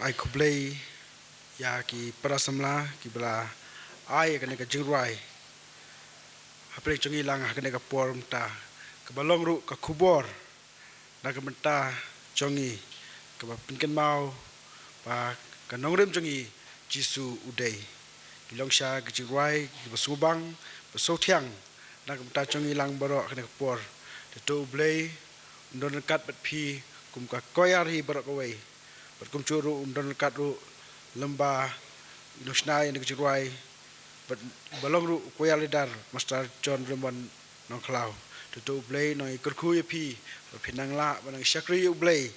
S1: ai kublei ya ki parasamla ki bela ai kene ka jingrai hapre chungi lang kene ka por mta ka balong ru ka kubor na ka mta chungi ka ba pinken mau ba ka nongrem chungi jisu udai kilong sha ki jingrai ki basubang basothiang na ka mta chungi lang baro kene ka por to blei don kat bat phi kum ka koyar hi baro ka wei bat kum churu don kat ru lamba inosnai ni kujruai but balong ru koyar lidar master John Raymond nong klau to blei no ikurku yapi pinang la banang syakri blei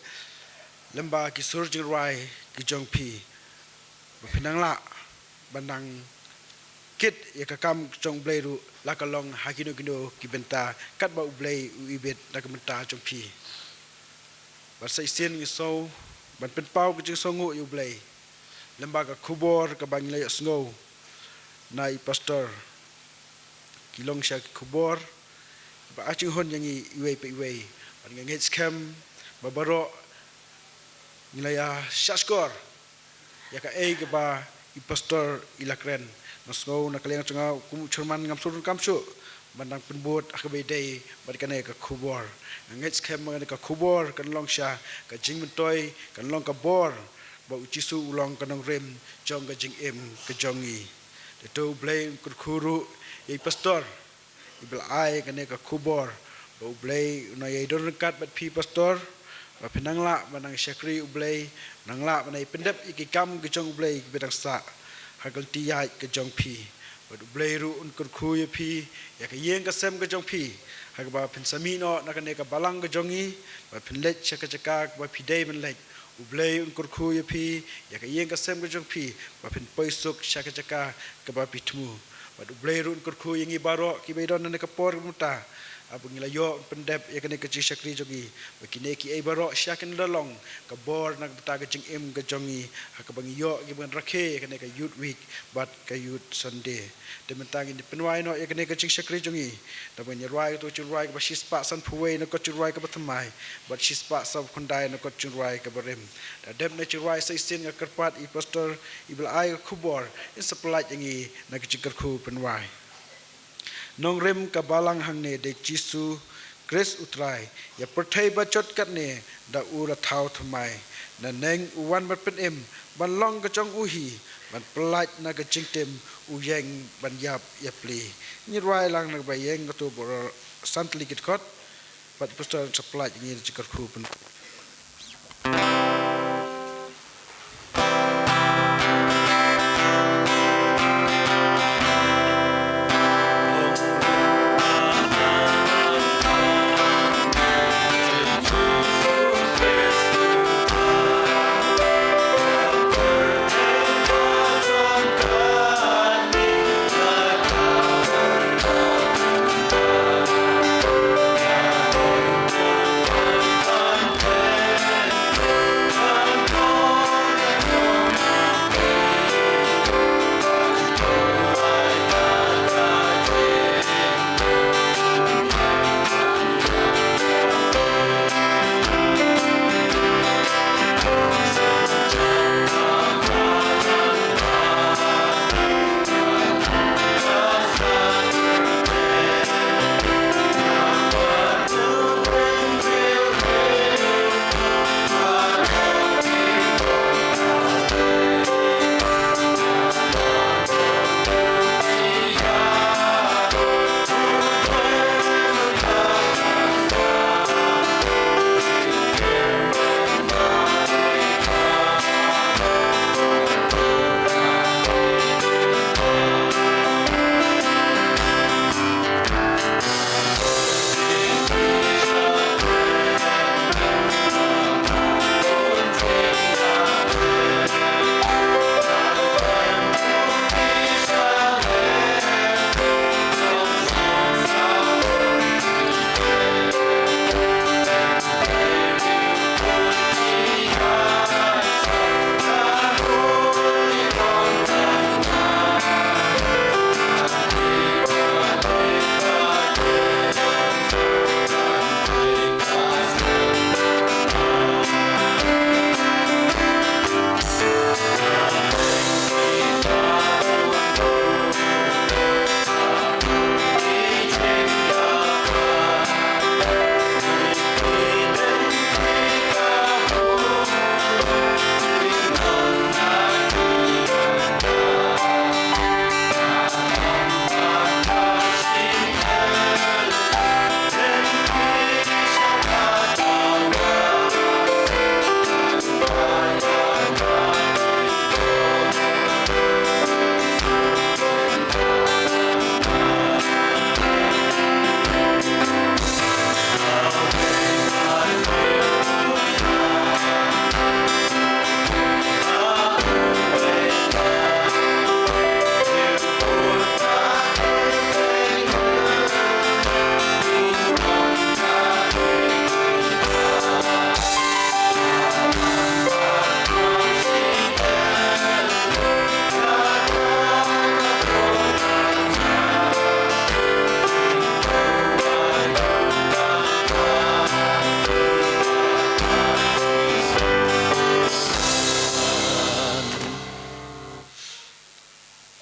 S1: lamba ki sur jruai ki jong pi pinang la banang kit ya kakam jong blei ru la kalong hakino kino ki benta kat ba blei u ibet da kamenta jong pi bat sai sin ni so ban pen pau ki so ngu yu blei lamba ka kubor ka bang le sngo nai pastor kilong sha kubor ba aching hon yang iwe pe iwe ban ngeng scam babaro nilaya shaskor ya ka e ka ba i pastor ilakren nasgo na kaleng changa kum churman ngam surun kamsu bandang penbut akabe dei badkane ka kubor ngeng scam ngane ka kubor kan long sha ka jing mentoi kan long ka bor ba uchisu ulong kanong rem jong ka jing em ka jongi to blame kurkuru ye pastor ibel ai kane ka kubor ba blay na ye don kat bat pi pastor ba pinangla banang syakri ublay nangla banai pendep ikikam ke jong ublay bedang sa hagal tiyai ke jong pi ba ublay ru un kurku ye pi ya ka yeng ka sem ke jong pi hagba pin samino na kane ka balang ke jongi ba pinlet chaka chaka ba pidai men lek ublay un kurku ye pi ya ka yeng ka sem ke jong pi ba pin poisuk chaka chaka ka ba pitmu ba ublay ru un kurku yengi baro ki beidon na ka por muta abung ilayo pendep ya kene kecil syakri jogi bakine ki ai baro syakin lolong ka bor nak beta ke jing em ke jongi ka bang yo ki ban rakhe kene ka youth week but ka youth sunday de mentang ni penwai no ya kene kecil syakri jogi da ban yerai to churai ka shispa san phuwei no ko churai ka bathamai but shispa sab khundai no ko churai ka barem da dem na churai sai sin ka karpat I pastor ibl ai khubor in supply yangi na ki chikar khu penwai nong rem ka balang hang ne de jisu grace utrai ya perthai ba chot kat ne da ura thau thamai na neng uwan bat pen em ban long ka chong uhi ban plat na ka chingtem u yeng ban yap yapli ni rai lang na ba yeng ka to bor santli kit khot bat pastor supply ni chikar khu pen
S7: Thank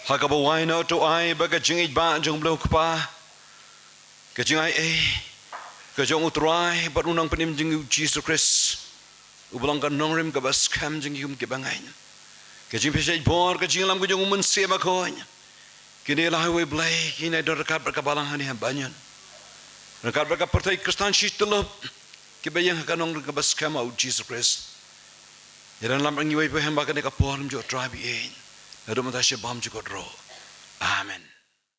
S6: Hakabawai na to ai baga jingit ba jong blo kpa. Ka jingai ka jong utrai bat unang penim jing Jesus Christ. Ubalang ka nongrim ka bas kam jing yum ke bangain. Ka jing pesai bor ka jing lam ka jong mun se ma koin. Kini lah highway blai kini dor kat berkabalang hani banyan. Kat berkapartai Kristan shitulop. Kibayang ka nong ka bas kam au Jesus Christ. Yaran lam ang iway pa hamba ka ne ka por jo tribe ein. Nado mata she bam jo ko dro.